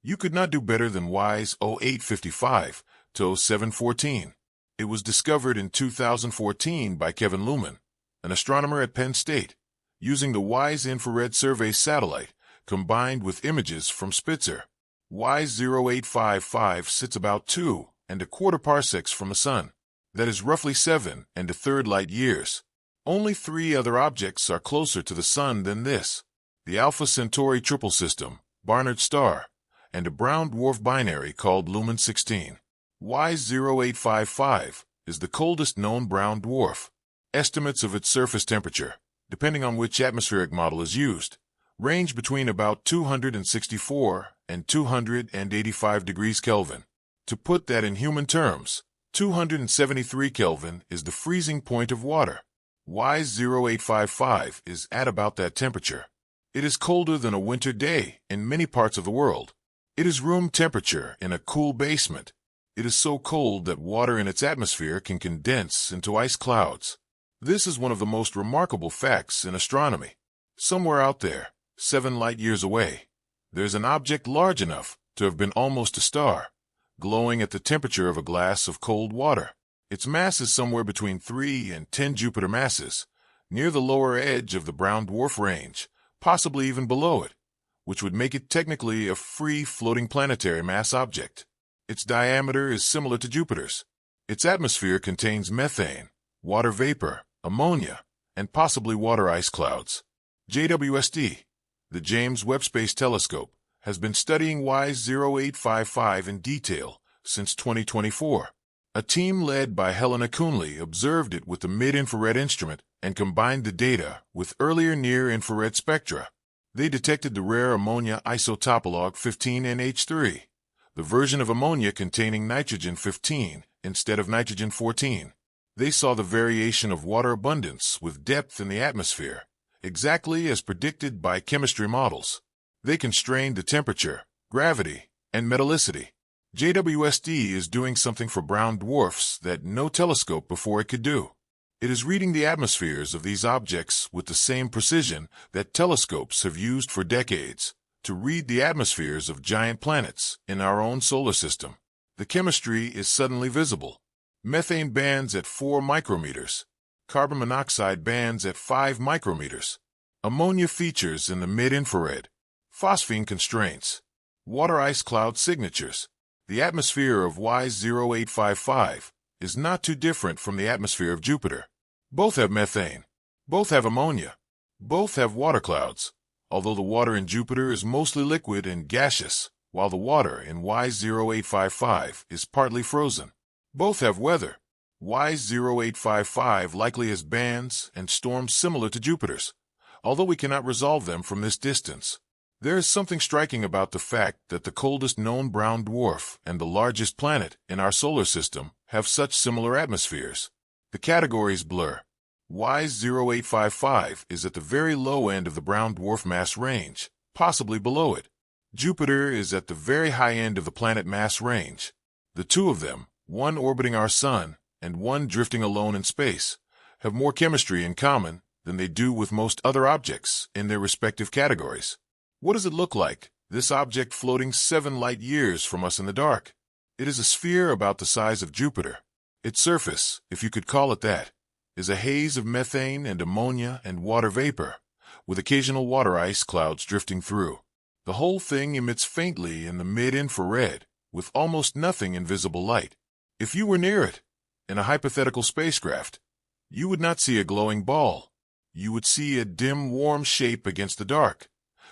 you could not do better than WISE 0855 to 0714. It was discovered in 2014 by Kevin Luman, an astronomer at Penn State, using the WISE infrared survey satellite combined with images from Spitzer. WISE 0855 sits about 2¼ parsecs from the Sun. That is roughly 7 1/3 light years. Only 3 other objects are closer to the Sun than this: the Alpha Centauri triple system, Barnard star, and a brown dwarf binary called Lumen 16. WISE 0855 is the coldest known brown dwarf. Estimates of its surface temperature, depending on which atmospheric model is used, range between about 264 and 285 degrees Kelvin. To put that in human terms, 273 Kelvin is the freezing point of water. WISE 0855 is at about that temperature. It is colder than a winter day in many parts of the world. It is room temperature in a cool basement. It is so cold that water in its atmosphere can condense into ice clouds. This is one of the most remarkable facts in astronomy. Somewhere out there, 7 light years away, there's an object large enough to have been almost a star, glowing at the temperature of a glass of cold water. Its mass is somewhere between 3 and 10 Jupiter masses, near the lower edge of the brown dwarf range, possibly even below it, which would make it technically a free floating planetary mass object. Its diameter is similar to Jupiter's. Its atmosphere contains methane, water vapor, ammonia, and possibly water ice clouds. JWST, the James Webb Space Telescope, has been studying WISE 0855 in detail since 2024. A team led by Helena Kuhnle observed it with the mid-infrared instrument and combined the data with earlier near-infrared spectra. They detected the rare ammonia isotopolog 15NH3, the version of ammonia containing nitrogen 15 instead of nitrogen 14. They saw the variation of water abundance with depth in the atmosphere, exactly as predicted by chemistry models. They constrained the temperature, gravity, and metallicity. JWST is doing something for brown dwarfs that no telescope before it could do. It is reading the atmospheres of these objects with the same precision that telescopes have used for decades to read the atmospheres of giant planets in our own solar system. The chemistry is suddenly visible. Methane bands at 4 micrometers. Carbon monoxide bands at 5 micrometers. Ammonia features in the mid-infrared. Phosphine constraints. Water ice cloud signatures. The atmosphere of WISE 0855 is not too different from the atmosphere of Jupiter. Both have methane. Both have ammonia. Both have water clouds, although the water in Jupiter is mostly liquid and gaseous, while the water in WISE 0855 is partly frozen. Both have weather. WISE 0855 likely has bands and storms similar to Jupiter's, although we cannot resolve them from this distance. There is something striking about the fact that the coldest known brown dwarf and the largest planet in our solar system have such similar atmospheres. The categories blur. WISE 0855 is at the very low end of the brown dwarf mass range, possibly below it. Jupiter is at the very high end of the planet mass range. The two of them, one orbiting our Sun and one drifting alone in space, have more chemistry in common than they do with most other objects in their respective categories. What does it look like, this object floating 7 light years from us in the dark? It is a sphere about the size of Jupiter. Its surface, if you could call it that, is a haze of methane and ammonia and water vapor, with occasional water ice clouds drifting through. The whole thing emits faintly in the mid-infrared, with almost nothing in visible light. If you were near it, in a hypothetical spacecraft, you would not see a glowing ball. you would see a dim, warm shape against the dark,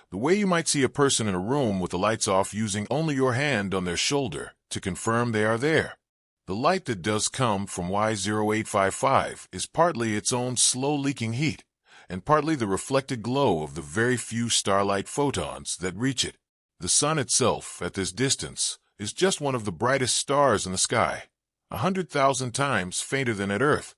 the way you might see a person in a room with the lights off using only your hand on their shoulder to confirm they are there. The light that does come from Y0855 is partly its own slow-leaking heat, and partly the reflected glow of the very few starlight photons that reach it. The sun itself, at this distance, is just one of the brightest stars in the sky, 100,000 times fainter than at Earth,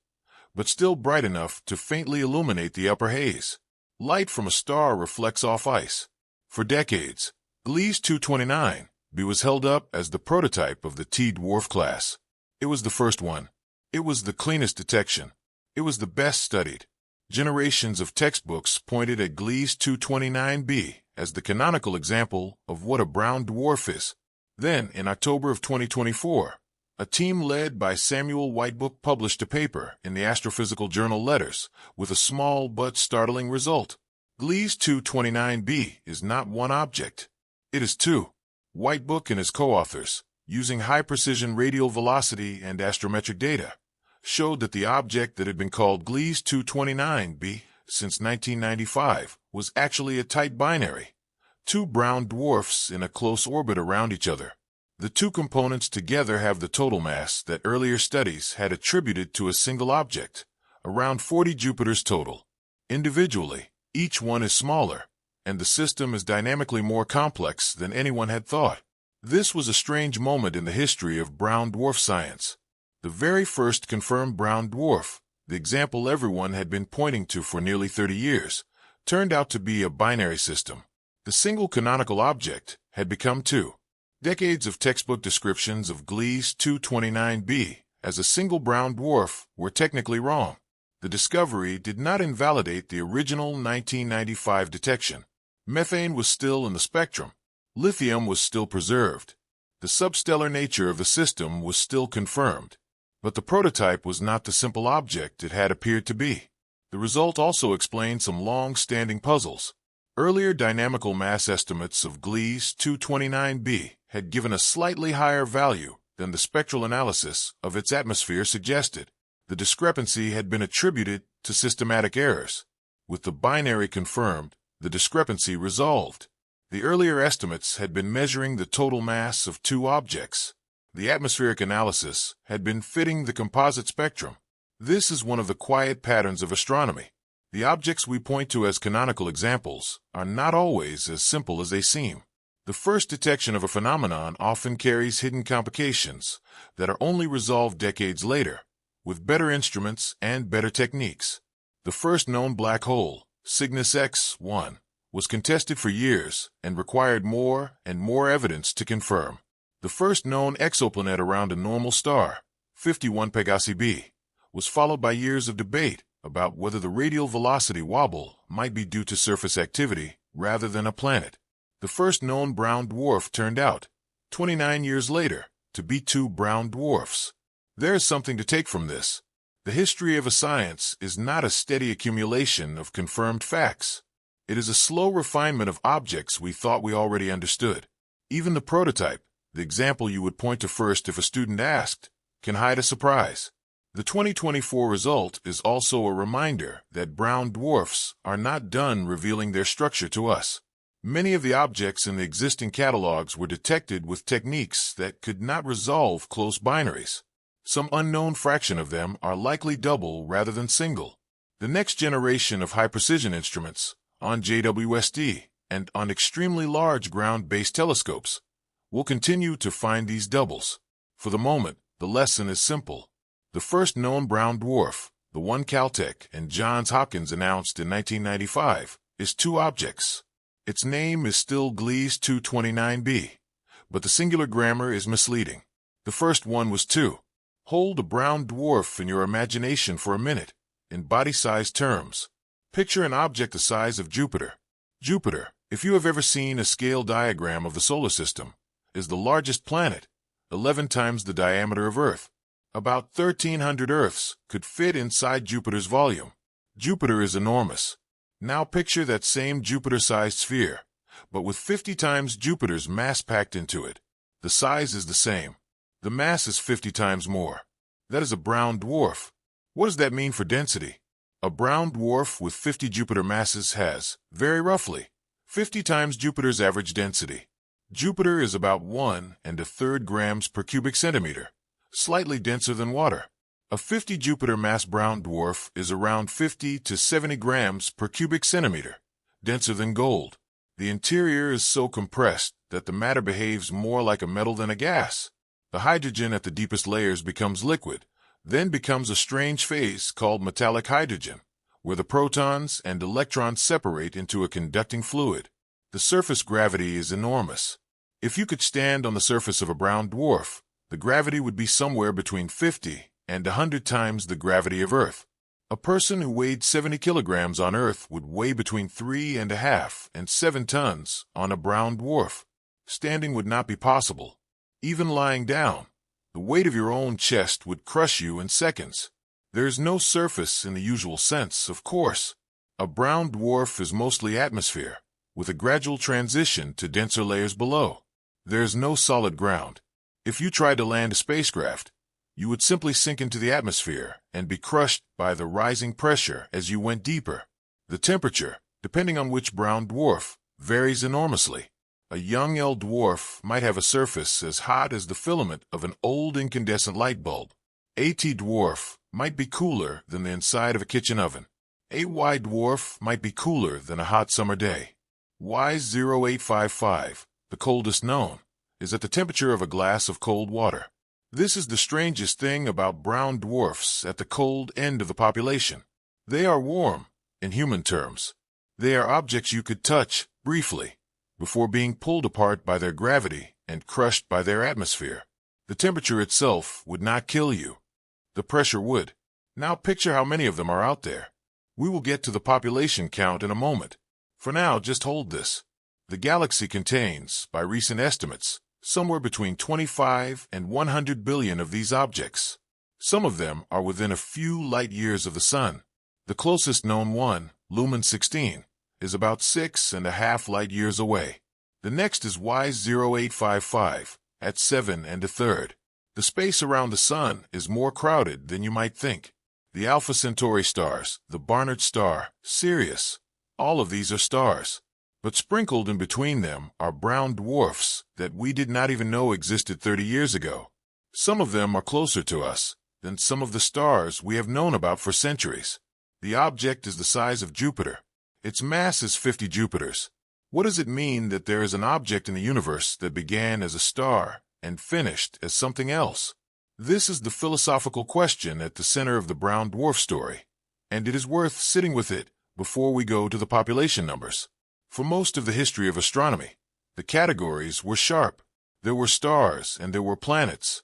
but still bright enough to faintly illuminate the upper haze. Light from a star reflects off ice. For decades, Gliese 229b was held up as the prototype of the Teide dwarf class. It was the first one. It was the cleanest detection. It was the best studied. Generations of textbooks pointed at Gliese 229b as the canonical example of what a brown dwarf is. Then, in October of 2024, a team led by Samuel Whitebook published a paper in the astrophysical journal Letters with a small but startling result. Gliese 229b is not one object. It is two. Whitebook and his co-authors, using high-precision radial velocity and astrometric data, showed that the object that had been called Gliese 229b since 1995 was actually a tight binary, two brown dwarfs in a close orbit around each other. The two components together have the total mass that earlier studies had attributed to a single object, around 40 Jupiters total. Individually, each one is smaller, and the system is dynamically more complex than anyone had thought. This was a strange moment in the history of brown dwarf science. The very first confirmed brown dwarf, the example everyone had been pointing to for nearly 30 years, turned out to be a binary system. The single canonical object had become two. Decades of textbook descriptions of Gliese 229b as a single brown dwarf were technically wrong. The discovery did not invalidate the original 1995 detection. Methane was still in the spectrum. Lithium was still preserved. The substellar nature of the system was still confirmed. But the prototype was not the simple object it had appeared to be. The result also explained some long-standing puzzles. Earlier dynamical mass estimates of Gliese 229b had given a slightly higher value than the spectral analysis of its atmosphere suggested. The discrepancy had been attributed to systematic errors. With the binary confirmed, the discrepancy resolved. The earlier estimates had been measuring the total mass of two objects. The atmospheric analysis had been fitting the composite spectrum. This is one of the quiet patterns of astronomy. The objects we point to as canonical examples are not always as simple as they seem. The first detection of a phenomenon often carries hidden complications that are only resolved decades later, with better instruments and better techniques. The first known black hole, Cygnus X1, was contested for years and required more and more evidence to confirm. The first known exoplanet around a normal star, 51 Pegasi b, was followed by years of debate about whether the radial velocity wobble might be due to surface activity rather than a planet. The first known brown dwarf turned out, 29 years later, to be two brown dwarfs. There is something to take from this. The history of a science is not a steady accumulation of confirmed facts. It is a slow refinement of objects we thought we already understood. Even the prototype, the example you would point to first if a student asked, can hide a surprise. The 2024 result is also a reminder that brown dwarfs are not done revealing their structure to us. Many of the objects in the existing catalogs were detected with techniques that could not resolve close binaries. Some unknown fraction of them are likely double rather than single. The next generation of high-precision instruments, on JWST and on extremely large ground-based telescopes, will continue to find these doubles. For the moment, the lesson is simple. The first known brown dwarf, the one Caltech and Johns Hopkins announced in 1995, is two objects. Its name is still Gliese 229b, but the singular grammar is misleading. The first one was two. Hold a brown dwarf in your imagination for a minute, in body-size terms. Picture an object the size of Jupiter. Jupiter, if you have ever seen a scale diagram of the solar system, is the largest planet, 11 times the diameter of Earth. About 1,300 Earths could fit inside Jupiter's volume. Jupiter is enormous. Now picture that same Jupiter-sized sphere, but with 50 times Jupiter's mass packed into it. The size is the same. The mass is 50 times more. That is a brown dwarf. What does that mean for density? A brown dwarf with 50 Jupiter masses has, very roughly, 50 times Jupiter's average density. Jupiter is about 1.33 grams per cubic centimeter, slightly denser than water. A 50 Jupiter mass brown dwarf is around 50 to 70 grams per cubic centimeter, denser than gold. The interior is so compressed that the matter behaves more like a metal than a gas. The hydrogen at the deepest layers becomes liquid, then becomes a strange phase called metallic hydrogen, where the protons and electrons separate into a conducting fluid. The surface gravity is enormous. If you could stand on the surface of a brown dwarf, the gravity would be somewhere between 50 and 100 times the gravity of Earth. A person who weighed 70 kilograms on Earth would weigh between 3.5 and 7 tons on a brown dwarf. Standing would not be possible. Even lying down, the weight of your own chest would crush you in seconds. There is no surface in the usual sense, of course. A brown dwarf is mostly atmosphere, with a gradual transition to denser layers below. There is no solid ground. If you tried to land a spacecraft, you would simply sink into the atmosphere and be crushed by the rising pressure as you went deeper. The temperature, depending on which brown dwarf, varies enormously. A young L dwarf might have a surface as hot as the filament of an old incandescent light bulb. A T dwarf might be cooler than the inside of a kitchen oven. A Y dwarf might be cooler than a hot summer day. Y0855, the coldest known, is at the temperature of a glass of cold water. This is the strangest thing about brown dwarfs at the cold end of the population. They are warm, in human terms. They are objects you could touch, briefly, before being pulled apart by their gravity and crushed by their atmosphere. The temperature itself would not kill you. The pressure would. Now picture how many of them are out there. We will get to the population count in a moment. For now, just hold this. The galaxy contains, by recent estimates, somewhere between 25 and 100 billion of these objects. Some of them are within a few light years of the Sun. The closest known one, Lumen 16, is about 6.5 light years away. The next is Y0855, at 7.1. The space around the Sun is more crowded than you might think. The Alpha Centauri stars, the Barnard star, Sirius, all of these are stars. But sprinkled in between them are brown dwarfs that we did not even know existed 30 years ago. Some of them are closer to us than some of the stars we have known about for centuries. The object is the size of Jupiter. Its mass is 50 Jupiters. What does it mean that there is an object in the universe that began as a star and finished as something else? This is the philosophical question at the center of the brown dwarf story, and it is worth sitting with it before we go to the population numbers. For most of the history of astronomy, the categories were sharp. There were stars and there were planets,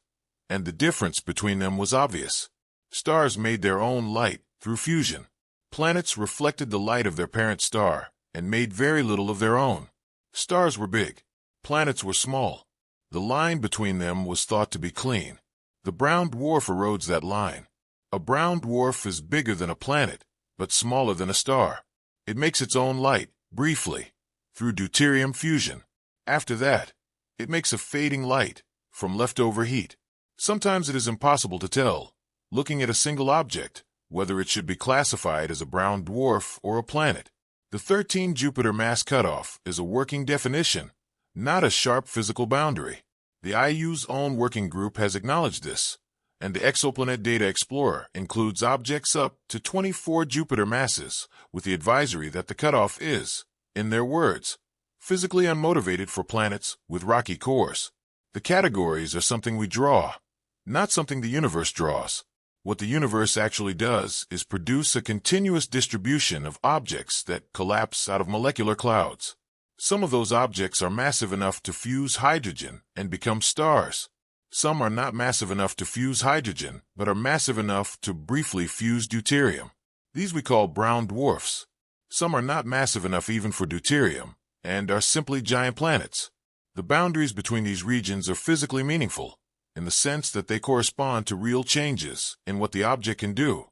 and the difference between them was obvious. Stars made their own light through fusion. Planets reflected the light of their parent star and made very little of their own. Stars were big. Planets were small. The line between them was thought to be clean. The brown dwarf erodes that line. A brown dwarf is bigger than a planet, but smaller than a star. It makes its own light, briefly, through deuterium fusion. After that, it makes a fading light from leftover heat. Sometimes it is impossible to tell, looking at a single object, whether it should be classified as a brown dwarf or a planet. The 13 Jupiter mass cutoff is a working definition, not a sharp physical boundary. The IU's own working group has acknowledged this, and the Exoplanet Data Explorer includes objects up to 24 Jupiter masses, with the advisory that the cutoff is, in their words, physically unmotivated for planets with rocky cores. The categories are something we draw, not something the universe draws. What the universe actually does is produce a continuous distribution of objects that collapse out of molecular clouds. Some of those objects are massive enough to fuse hydrogen and become stars. Some are not massive enough to fuse hydrogen, but are massive enough to briefly fuse deuterium. These we call brown dwarfs. Some are not massive enough even for deuterium, and are simply giant planets. The boundaries between these regions are physically meaningful, in the sense that they correspond to real changes in what the object can do,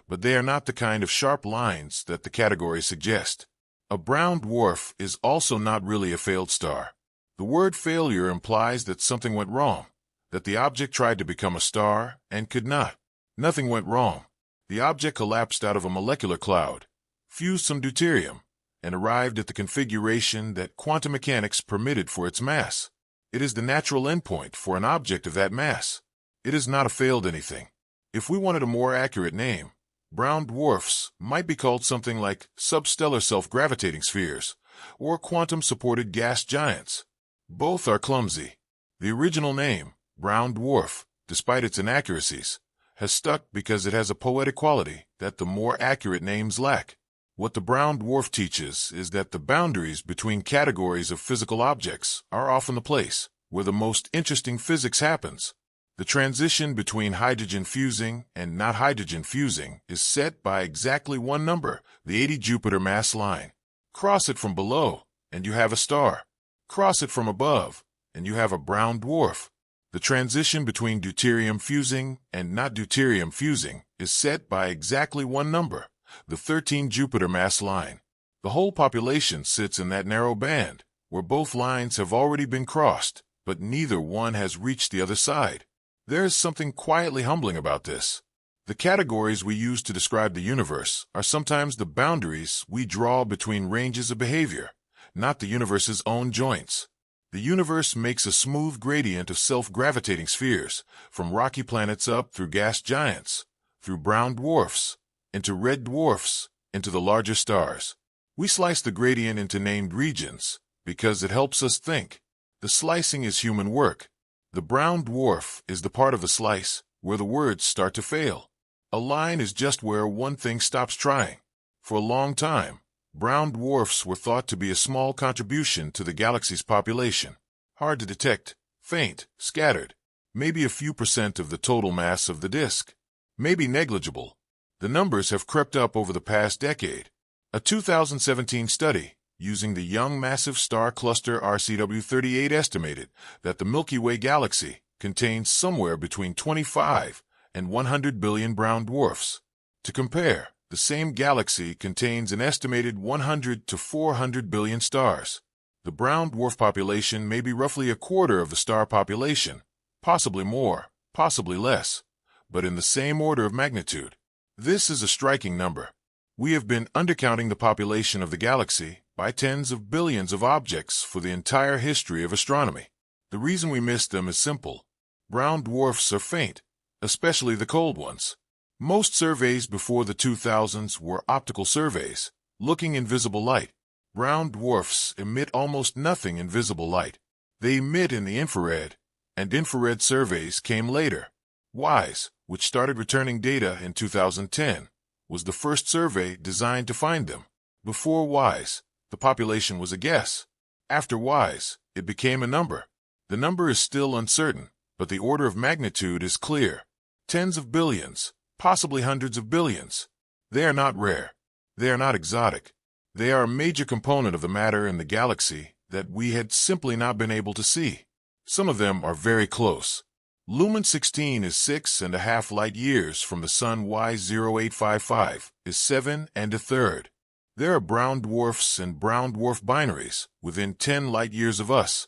but they are not the kind of sharp lines that the categories suggest. A brown dwarf is also not really a failed star. The word failure implies that something went wrong, that the object tried to become a star and could not. Nothing went wrong. The object collapsed out of a molecular cloud, fused some deuterium, and arrived at the configuration that quantum mechanics permitted for its mass. It is the natural endpoint for an object of that mass. It is not a failed anything. If we wanted a more accurate name, brown dwarfs might be called something like substellar self-gravitating spheres or quantum-supported gas giants. Both are clumsy. The original name, brown dwarf, despite its inaccuracies, has stuck because it has a poetic quality that the more accurate names lack. What the brown dwarf teaches is that the boundaries between categories of physical objects are often the place where the most interesting physics happens. The transition between hydrogen fusing and not hydrogen fusing is set by exactly one number, the 80 Jupiter mass line. Cross it from below, and you have a star. Cross it from above, and you have a brown dwarf. The transition between deuterium fusing and not deuterium fusing is set by exactly one number, the 13 Jupiter mass line. The whole population sits in that narrow band, where both lines have already been crossed, but neither one has reached the other side. There is something quietly humbling about this. The categories we use to describe the universe are sometimes the boundaries we draw between ranges of behavior, not the universe's own joints. The universe makes a smooth gradient of self-gravitating spheres, from rocky planets up through gas giants, through brown dwarfs, into red dwarfs, into the larger stars. We slice the gradient into named regions because it helps us think. The slicing is human work. The brown dwarf is the part of the slice where the words start to fail. A line is just where one thing stops trying. For a long time, brown dwarfs were thought to be a small contribution to the galaxy's population. Hard to detect, faint, scattered, maybe a few % of the total mass of the disk. Maybe negligible. The numbers have crept up over the past decade. A 2017 study using the Young Massive Star Cluster RCW38 estimated that the Milky Way galaxy contains somewhere between 25 and 100 billion brown dwarfs. To compare, the same galaxy contains an estimated 100 to 400 billion stars. The brown dwarf population may be roughly a quarter of the star population, possibly more, possibly less, but in the same order of magnitude. This is a striking number. We have been undercounting the population of the galaxy by tens of billions of objects for the entire history of astronomy. The reason we miss them is simple. Brown dwarfs are faint, especially the cold ones. Most surveys before the 2000s were optical surveys, looking in visible light. Brown dwarfs emit almost nothing in visible light. They emit in the infrared, and infrared surveys came later. WISE, which started returning data in 2010, was the first survey designed to find them. Before WISE, the population was a guess. After WISE, it became a number. The number is still uncertain, but the order of magnitude is clear. Tens of billions, possibly hundreds of billions. They are not rare. They are not exotic. They are a major component of the matter in the galaxy that we had simply not been able to see. Some of them are very close. Lumen 16 is 6.5 light years from the Sun. Y0855 is 7 1/3. There are brown dwarfs and brown dwarf binaries within 10 light years of us,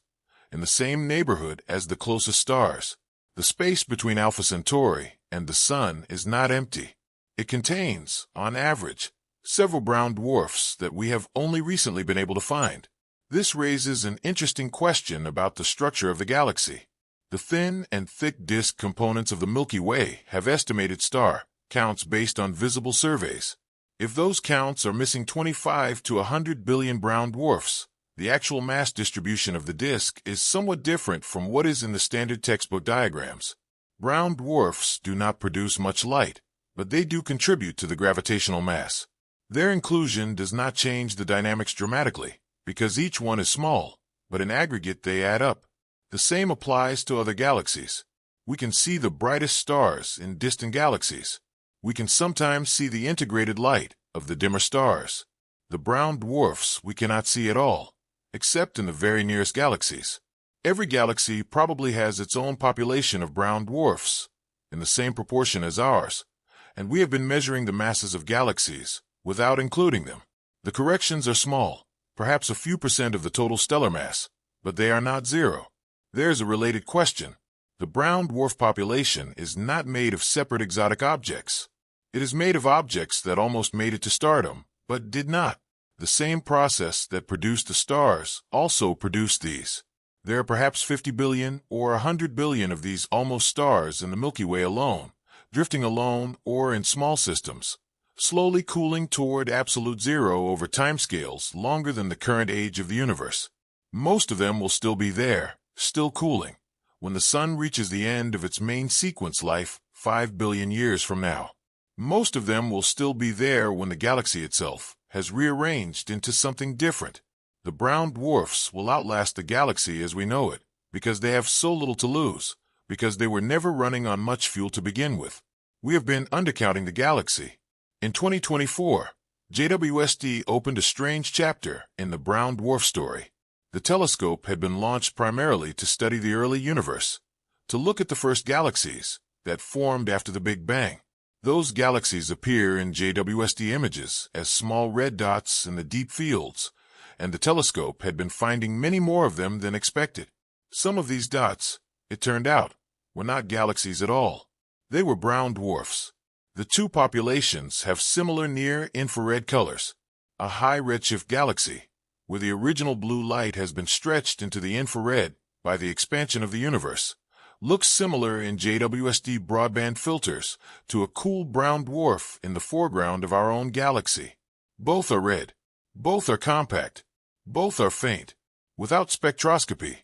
in the same neighborhood as the closest stars. The space between Alpha Centauri and the Sun is not empty. It contains, on average, several brown dwarfs that we have only recently been able to find. This raises an interesting question about the structure of the galaxy. The thin and thick disk components of the Milky Way have estimated star counts based on visible surveys. If those counts are missing 25 to 100 billion brown dwarfs, the actual mass distribution of the disk is somewhat different from what is in the standard textbook diagrams. Brown dwarfs do not produce much light, but they do contribute to the gravitational mass. Their inclusion does not change the dynamics dramatically, because each one is small, but in aggregate they add up. The same applies to other galaxies. We can see the brightest stars in distant galaxies. We can sometimes see the integrated light of the dimmer stars. The brown dwarfs we cannot see at all, except in the very nearest galaxies. Every galaxy probably has its own population of brown dwarfs, in the same proportion as ours, and we have been measuring the masses of galaxies without including them. The corrections are small, perhaps a few % of the total stellar mass, but they are not zero. There's a related question. The brown dwarf population is not made of separate exotic objects. It is made of objects that almost made it to stardom, but did not. The same process that produced the stars also produced these. There are perhaps 50 billion or 100 billion of these almost stars in the Milky Way alone, drifting alone or in small systems, slowly cooling toward absolute zero over timescales longer than the current age of the universe. Most of them will still be there, still cooling, when the Sun reaches the end of its main sequence life 5 billion years from now. Most of them will still be there when the galaxy itself has rearranged into something different. The brown dwarfs will outlast the galaxy as we know it, because they have so little to lose, because they were never running on much fuel to begin with. We have been undercounting the galaxy. In 2024, JWST opened a strange chapter in the brown dwarf story. The telescope had been launched primarily to study the early universe, to look at the first galaxies that formed after the Big Bang. Those galaxies appear in JWST images as small red dots in the deep fields, and the telescope had been finding many more of them than expected. Some of these dots, it turned out, were not galaxies at all. They were brown dwarfs. The two populations have similar near-infrared colors. A high redshift galaxy, where the original blue light has been stretched into the infrared by the expansion of the universe, looks similar in JWST broadband filters to a cool brown dwarf in the foreground of our own galaxy. Both are red. Both are compact. Both are faint. Without spectroscopy,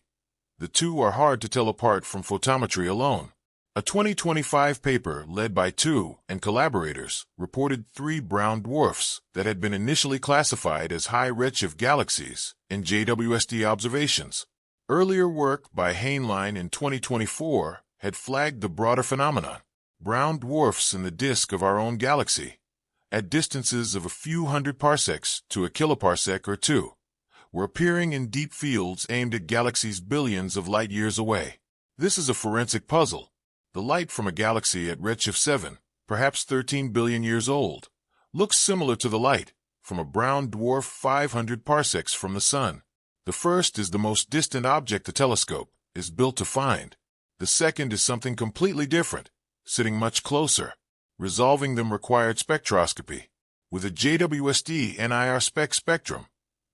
the two are hard to tell apart from photometry alone. A 2025 paper led by Tu and collaborators reported 3 brown dwarfs that had been initially classified as high redshift galaxies in JWST observations. Earlier work by Heinlein in 2024 had flagged the broader phenomenon. Brown dwarfs in the disk of our own galaxy, at distances of a few hundred parsecs to a kiloparsec or two, were appearing in deep fields aimed at galaxies billions of light years away. This is a forensic puzzle. The light from a galaxy at redshift 7, perhaps 13 billion years old, looks similar to the light from a brown dwarf 500 parsecs from the Sun. The first is the most distant object the telescope is built to find. The second is something completely different, sitting much closer. Resolving them required spectroscopy. With a JWST NIR spectrum,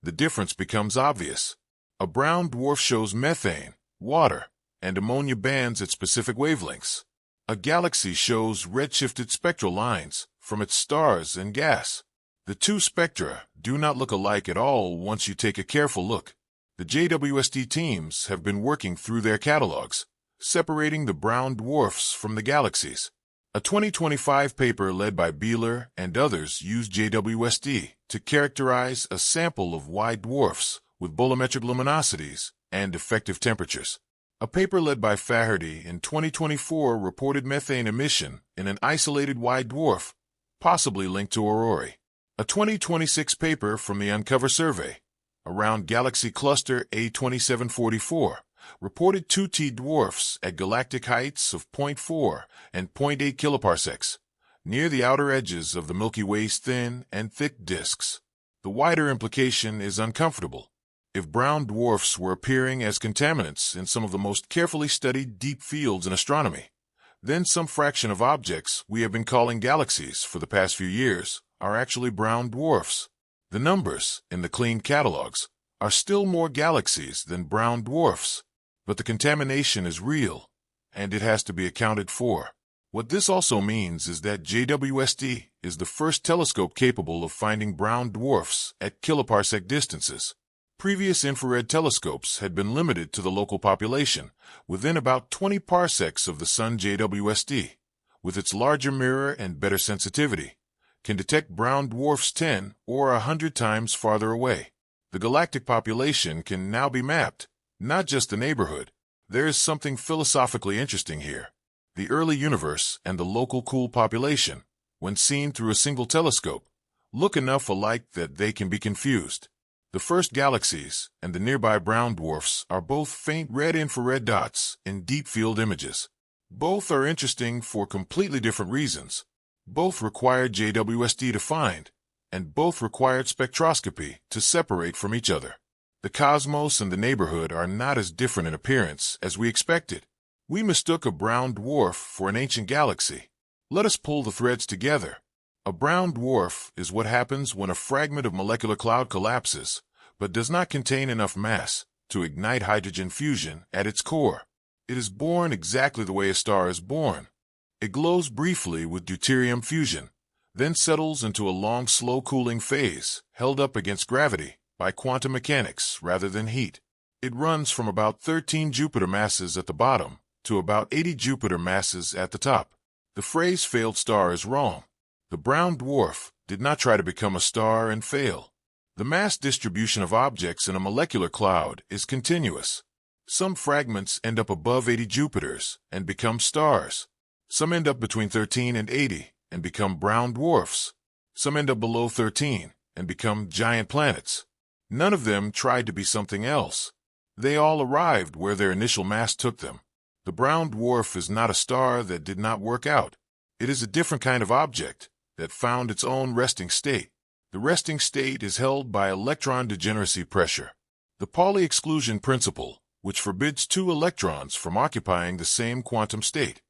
the difference becomes obvious. A brown dwarf shows methane, water, and ammonia bands at specific wavelengths. A galaxy shows redshifted spectral lines from its stars and gas. The two spectra do not look alike at all once you take a careful look. The JWST teams have been working through their catalogs, separating the brown dwarfs from the galaxies. A 2025 paper led by Bieler and others used JWST to characterize a sample of white dwarfs with bolometric luminosities and effective temperatures. A paper led by Faherty in 2024 reported methane emission in an isolated white dwarf, possibly linked to aurorae. A 2026 paper from the Uncover Survey around Galaxy Cluster A2744 reported 2 Teide dwarfs at galactic heights of 0.4 and 0.8 kiloparsecs, near the outer edges of the Milky Way's thin and thick disks. The wider implication is uncomfortable. If brown dwarfs were appearing as contaminants in some of the most carefully studied deep fields in astronomy, then some fraction of objects we have been calling galaxies for the past few years are actually brown dwarfs. The numbers in the clean catalogs are still more galaxies than brown dwarfs, but the contamination is real, and it has to be accounted for. What this also means is that JWST is the first telescope capable of finding brown dwarfs at kiloparsec distances. Previous infrared telescopes had been limited to the local population, within about 20 parsecs of the Sun. JWST, with its larger mirror and better sensitivity, can detect brown dwarfs 10 or 100 times farther away. The galactic population can now be mapped, not just the neighborhood. There is something philosophically interesting here. The early universe and the local cool population, when seen through a single telescope, look enough alike that they can be confused. The first galaxies and the nearby brown dwarfs are both faint red infrared dots in deep field images. Both are interesting for completely different reasons. Both required JWST to find, and both required spectroscopy to separate from each other. The cosmos and the neighborhood are not as different in appearance as we expected. We mistook a brown dwarf for an ancient galaxy. Let us pull the threads together A brown dwarf is what happens when a fragment of molecular cloud collapses, but does not contain enough mass to ignite hydrogen fusion at its core. It is born exactly the way a star is born. It glows briefly with deuterium fusion, then settles into a long, slow cooling phase, held up against gravity by quantum mechanics rather than heat. It runs from about 13 Jupiter masses at the bottom to about 80 Jupiter masses at the top. The phrase failed star is wrong. The brown dwarf did not try to become a star and fail. The mass distribution of objects in a molecular cloud is continuous. Some fragments end up above 80 Jupiters and become stars. Some end up between 13 and 80 and become brown dwarfs. Some end up below 13 and become giant planets. None of them tried to be something else. They all arrived where their initial mass took them. The brown dwarf is not a star that did not work out. It is a different kind of object that found its own resting state. The resting state is held by electron degeneracy pressure. The Pauli exclusion principle, which forbids two electrons from occupying the same quantum state,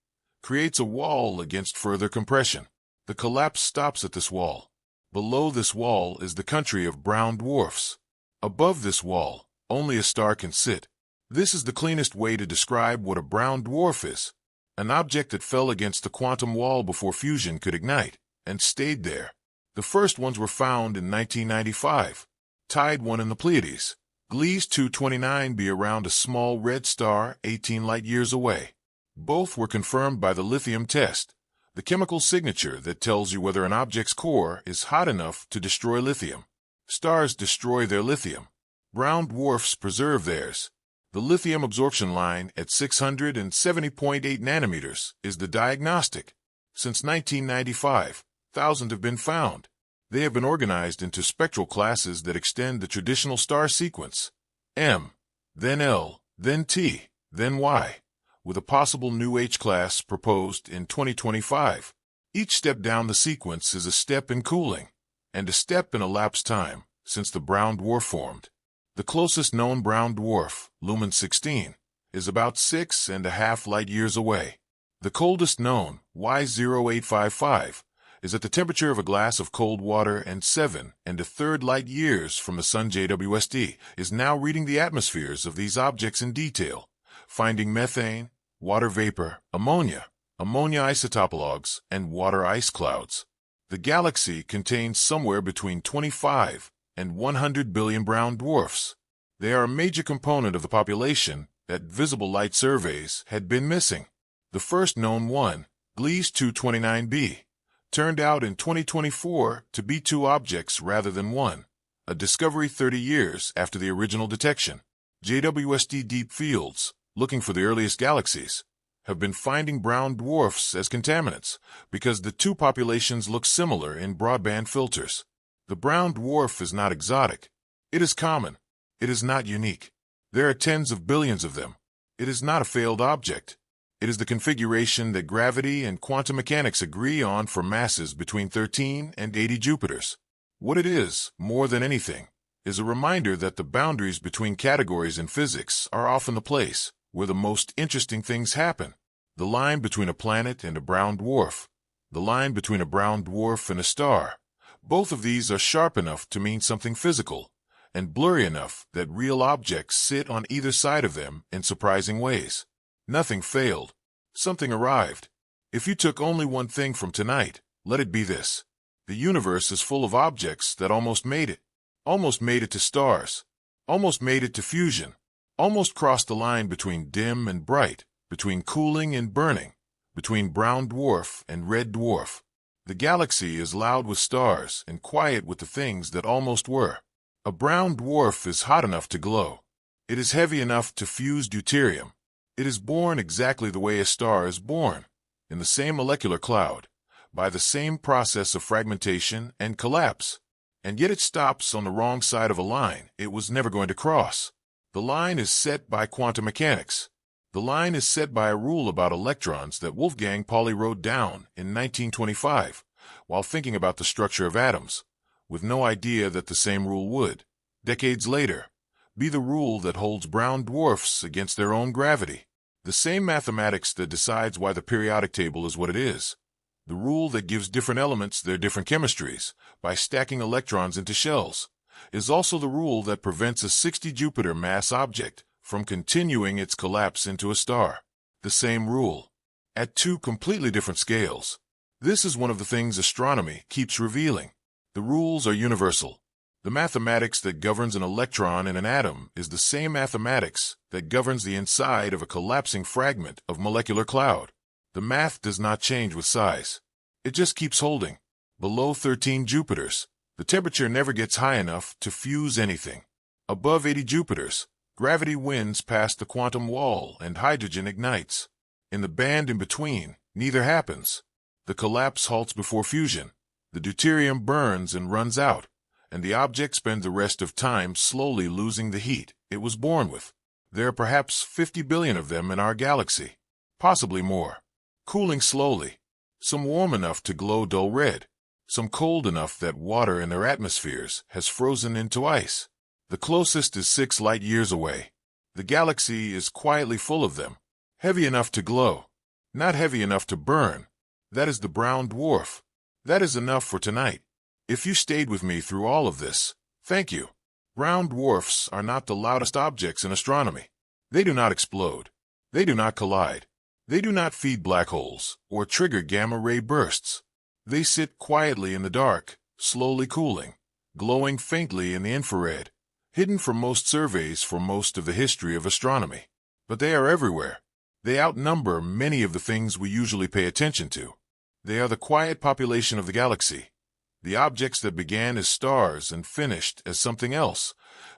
creates a wall against further compression. The collapse stops at this wall. Below this wall is the country of brown dwarfs. Above this wall, only a star can sit. This is the cleanest way to describe what a brown dwarf is. An object that fell against the quantum wall before fusion could ignite, and stayed there. The first ones were found in 1995. Teide 1 in the Pleiades. Gliese 229b around a small red star 18 light-years away. Both were confirmed by the lithium test, the chemical signature that tells you whether an object's core is hot enough to destroy lithium. Stars destroy their lithium. Brown dwarfs preserve theirs. The lithium absorption line at 670.8 nanometers is the diagnostic. Since 1995, thousands have been found. They have been organized into spectral classes that extend the traditional star sequence: M, then L, then T, then Y, with a possible new H class proposed in 2025. Each step down the sequence is a step in cooling, and a step in elapsed time since the brown dwarf formed. The closest known brown dwarf, Lumen 16, is about 6.5 light-years away. The coldest known, Y0855, is at the temperature of a glass of cold water and 7.3 light-years from the Sun. JWST is now reading the atmospheres of these objects in detail, finding methane, water vapor, ammonia isotopologues, and water ice clouds. The galaxy contains somewhere between 25 and 100 billion brown dwarfs. They are a major component of the population that visible light surveys had been missing. The first known one, Gliese 229b, turned out in 2024 to be two objects rather than one, a discovery 30 years after the original detection. JWST deep fields, looking for the earliest galaxies, have been finding brown dwarfs as contaminants because the two populations look similar in broadband filters. The brown dwarf is not exotic. It is common. It is not unique. There are tens of billions of them. It is not a failed object. It is the configuration that gravity and quantum mechanics agree on for masses between 13 and 80 Jupiters. What it is, more than anything, is a reminder that the boundaries between categories in physics are often the place where the most interesting things happen. The line between a planet and a brown dwarf. The line between a brown dwarf and a star. Both of these are sharp enough to mean something physical, and blurry enough that real objects sit on either side of them in surprising ways. Nothing failed. Something arrived. If you took only one thing from tonight, let it be this. The universe is full of objects that almost made it. Almost made it to stars. Almost made it to fusion. Almost crossed the line between dim and bright, between cooling and burning, between brown dwarf and red dwarf. The galaxy is loud with stars and quiet with the things that almost were. A brown dwarf is hot enough to glow. It is heavy enough to fuse deuterium. It is born exactly the way a star is born, in the same molecular cloud, by the same process of fragmentation and collapse. And yet it stops on the wrong side of a line it was never going to cross. The line is set by quantum mechanics. The line is set by a rule about electrons that Wolfgang Pauli wrote down in 1925 while thinking about the structure of atoms, with no idea that the same rule would, decades later, be the rule that holds brown dwarfs against their own gravity. The same mathematics that decides why the periodic table is what it is the rule that gives different elements their different chemistries by stacking electrons into shells, is also the rule that prevents a 60 Jupiter mass object from continuing its collapse into a star. The same rule, at two completely different scales. This is one of the things astronomy keeps revealing. The rules are universal. The mathematics that governs an electron in an atom is the same mathematics that governs the inside of a collapsing fragment of molecular cloud. The math does not change with size. It just keeps holding. Below 13 Jupiters, the temperature never gets high enough to fuse anything. Above 80 Jupiters, gravity wins past the quantum wall and hydrogen ignites. In the band in between, neither happens. The collapse halts before fusion. The deuterium burns and runs out, and the object spends the rest of time slowly losing the heat it was born with. There are perhaps 50 billion of them in our galaxy, possibly more. Cooling slowly, some warm enough to glow dull red, some cold enough that water in their atmospheres has frozen into ice. The closest is 6 light years away. The galaxy is quietly full of them, heavy enough to glow, not heavy enough to burn. That is the brown dwarf. That is enough for tonight. If you stayed with me through all of this, thank you. Brown dwarfs are not the loudest objects in astronomy. They do not explode. They do not collide. They do not feed black holes or trigger gamma-ray bursts. They sit quietly in the dark, slowly cooling, glowing faintly in the infrared, hidden from most surveys for most of the history of astronomy. But they are everywhere. They outnumber many of the things we usually pay attention to. They are the quiet population of the galaxy. The objects that began as stars and finished as something else.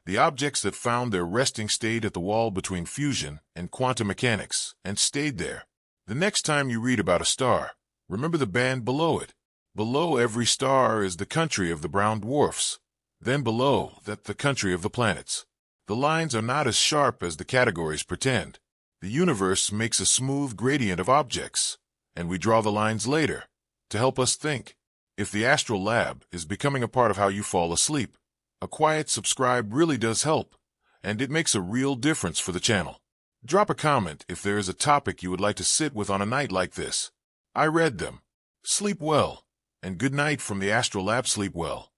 The objects that found their resting state at the wall between fusion and quantum mechanics and stayed there. The next time you read about a star, remember the band below it. Below every star is the country of the brown dwarfs. Then below that, the country of the planets. The lines are not as sharp as the categories pretend. The universe makes a smooth gradient of objects, and we draw the lines later to help us think. If the astral lab is becoming a part of how you fall asleep, a quiet subscribe really does help, and it makes a real difference for the channel. Drop a comment if there is a topic you would like to sit with on a night like this. I read them. Sleep well, and good night from the astral lab. Sleep well.